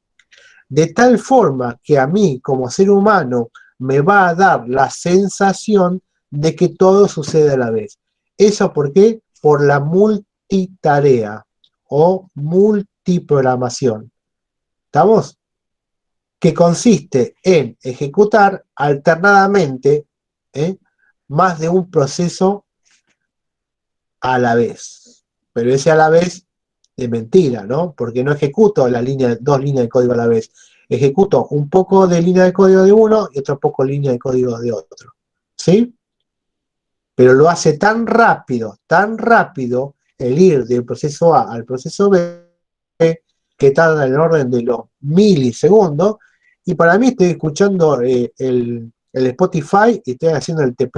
De tal forma que a mí, como ser humano, me va a dar la sensación de que todo sucede a la vez. ¿Eso por qué? Por la multitarea o multiprogramación. ¿Estamos? Que consiste en ejecutar alternadamente más de un proceso a la vez. Pero ese a la vez de mentira, ¿no? Porque no ejecuto dos líneas de código a la vez. Ejecuto un poco de línea de código de uno y otro poco de línea de código de otro. ¿Sí? Pero lo hace tan rápido el ir del proceso A al proceso B que tarda en el orden de los milisegundos. Y para mí estoy escuchando el Spotify y estoy haciendo el TP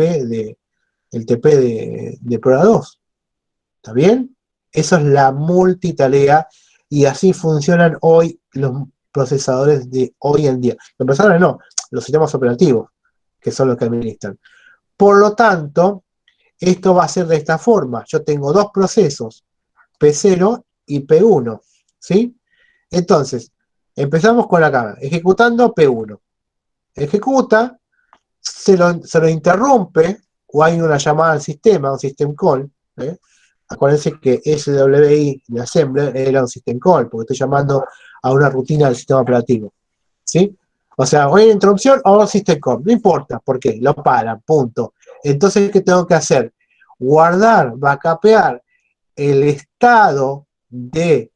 de Pro 2. ¿Está bien? Eso es la multitarea y así funcionan hoy los procesadores de hoy en día. Los procesadores no, los sistemas operativos, que son los que administran. Por lo tanto, esto va a ser de esta forma. Yo tengo dos procesos, P0 y P1, ¿sí? Entonces, empezamos con acá, ejecutando P1. Ejecuta, se lo interrumpe, o hay una llamada al sistema, un system call. Acuérdense que SWI de Assembler era un system call, porque estoy llamando a una rutina del sistema operativo. ¿Sí? O sea, o hay interrupción o un system call, no importa, ¿por qué? Lo paran, punto. Entonces, ¿qué tengo que hacer? Guardar, backupear el estado de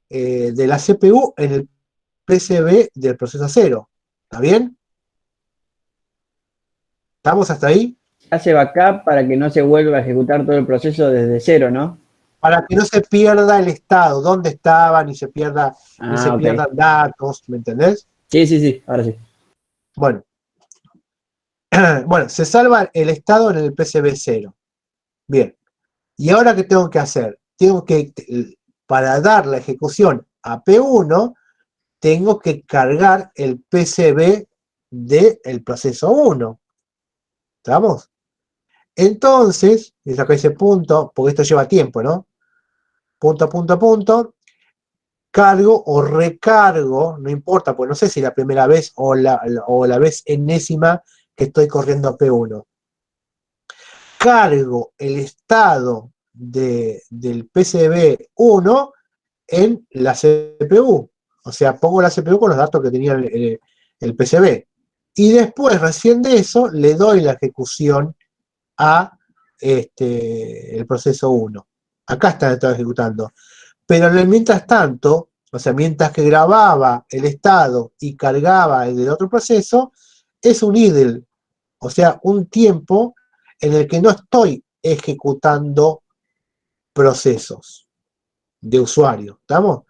la CPU en el PCB del proceso 0. ¿Está bien? ¿Estamos hasta ahí? Hace backup para que no se vuelva a ejecutar todo el proceso desde cero, ¿no? Para que no se pierda el estado, dónde estaba, ni se pierdan datos, ¿me entendés? Sí, ahora sí. Bueno. Bueno, se salva el estado en el PCB 0. Bien. ¿Y ahora qué tengo que hacer? Tengo que, para dar la ejecución a P1, tengo que cargar el PCB del proceso 1. ¿Estamos? Entonces, y acá dice punto, porque esto lleva tiempo, ¿no? Punto, cargo o recargo, no importa, pues no sé si la primera vez o la vez enésima que estoy corriendo P1. Cargo el estado del PCB1 en la CPU. O sea, pongo la CPU con los datos que tenía el PCB. Y después, recién de eso, le doy la ejecución a el proceso 1. Acá está ejecutando. Pero mientras tanto, o sea, mientras que grababa el estado y cargaba el del otro proceso, es un idle. O sea, un tiempo en el que no estoy ejecutando procesos de usuario. ¿Estamos?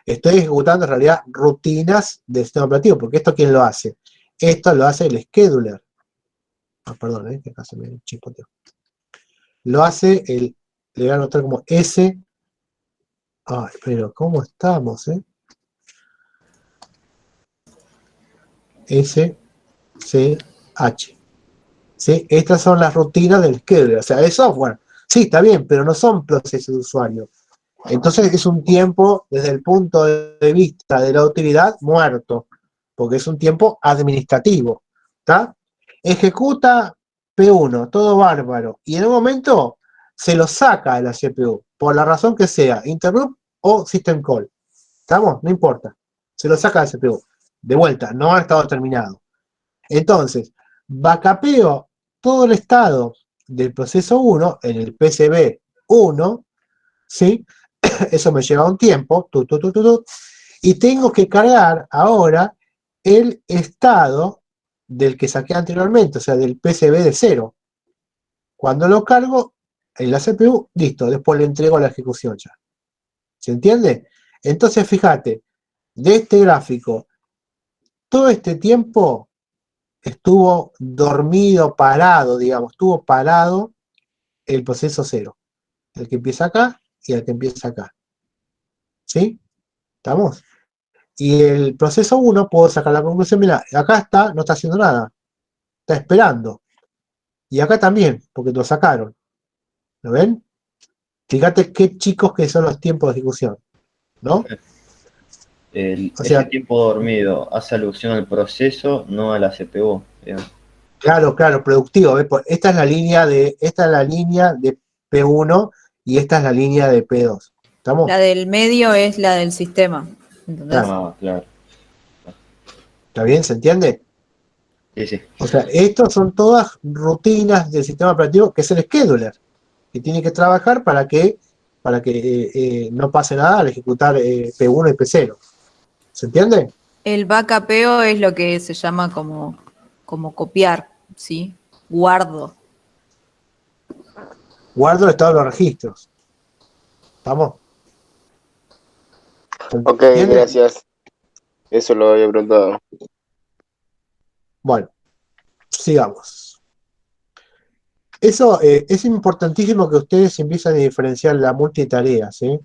Estoy ejecutando en realidad rutinas del sistema operativo, porque esto ¿quién lo hace? Esto lo hace el scheduler. perdón, que acá se me chispoteó. Lo hace le voy a anotar como S. Ay, pero ¿cómo estamos, S, C, H. ¿Sí? Estas son las rutinas del scheduler, o sea, es software. Sí, está bien, pero no son procesos de usuario. Entonces es un tiempo, desde el punto de vista de la utilidad, muerto, porque es un tiempo administrativo. ¿Está? Ejecuta P1, todo bárbaro, y en un momento se lo saca de la CPU, por la razón que sea, interrupt o system call. ¿Estamos? No importa. Se lo saca de la CPU. De vuelta, no ha estado terminado. Entonces, backupeo todo el estado del proceso 1 en el PCB 1, ¿sí? Eso me lleva un tiempo, y tengo que cargar ahora el estado del que saqué anteriormente, o sea, del PCB de 0. Cuando lo cargo en la CPU, listo, después le entrego la ejecución ya. ¿Se entiende? Entonces, fíjate, de este gráfico, todo este tiempo estuvo dormido, parado, digamos, estuvo parado el proceso 0. El que empieza acá y el que empieza acá. ¿Sí? ¿Estamos? Y el proceso 1, puedo sacar la conclusión, mira, acá está, no está haciendo nada. Está esperando. Y acá también, porque lo sacaron. ¿Lo ven? Fíjate qué chicos que son los tiempos de ejecución. ¿No? Ese tiempo dormido hace alusión al proceso, no a la CPU. Digamos. Claro, productivo. ¿Ves? Esta es la línea de P1 y esta es la línea de P2. ¿Estamos? La del medio es la del sistema. ¿Entendés? Claro. ¿Está bien? ¿Se entiende? Sí. O sea, estas son todas rutinas del sistema operativo, que es el scheduler, que tiene que trabajar para que no pase nada al ejecutar P1 y P0. ¿Se entiende? El backupeo es lo que se llama como copiar, ¿sí? Guardo el estado de los registros. ¿Estamos? Ok, gracias. Eso lo había preguntado. Bueno, sigamos. Eso es importantísimo que ustedes empiecen a diferenciar la multitarea, ¿sí?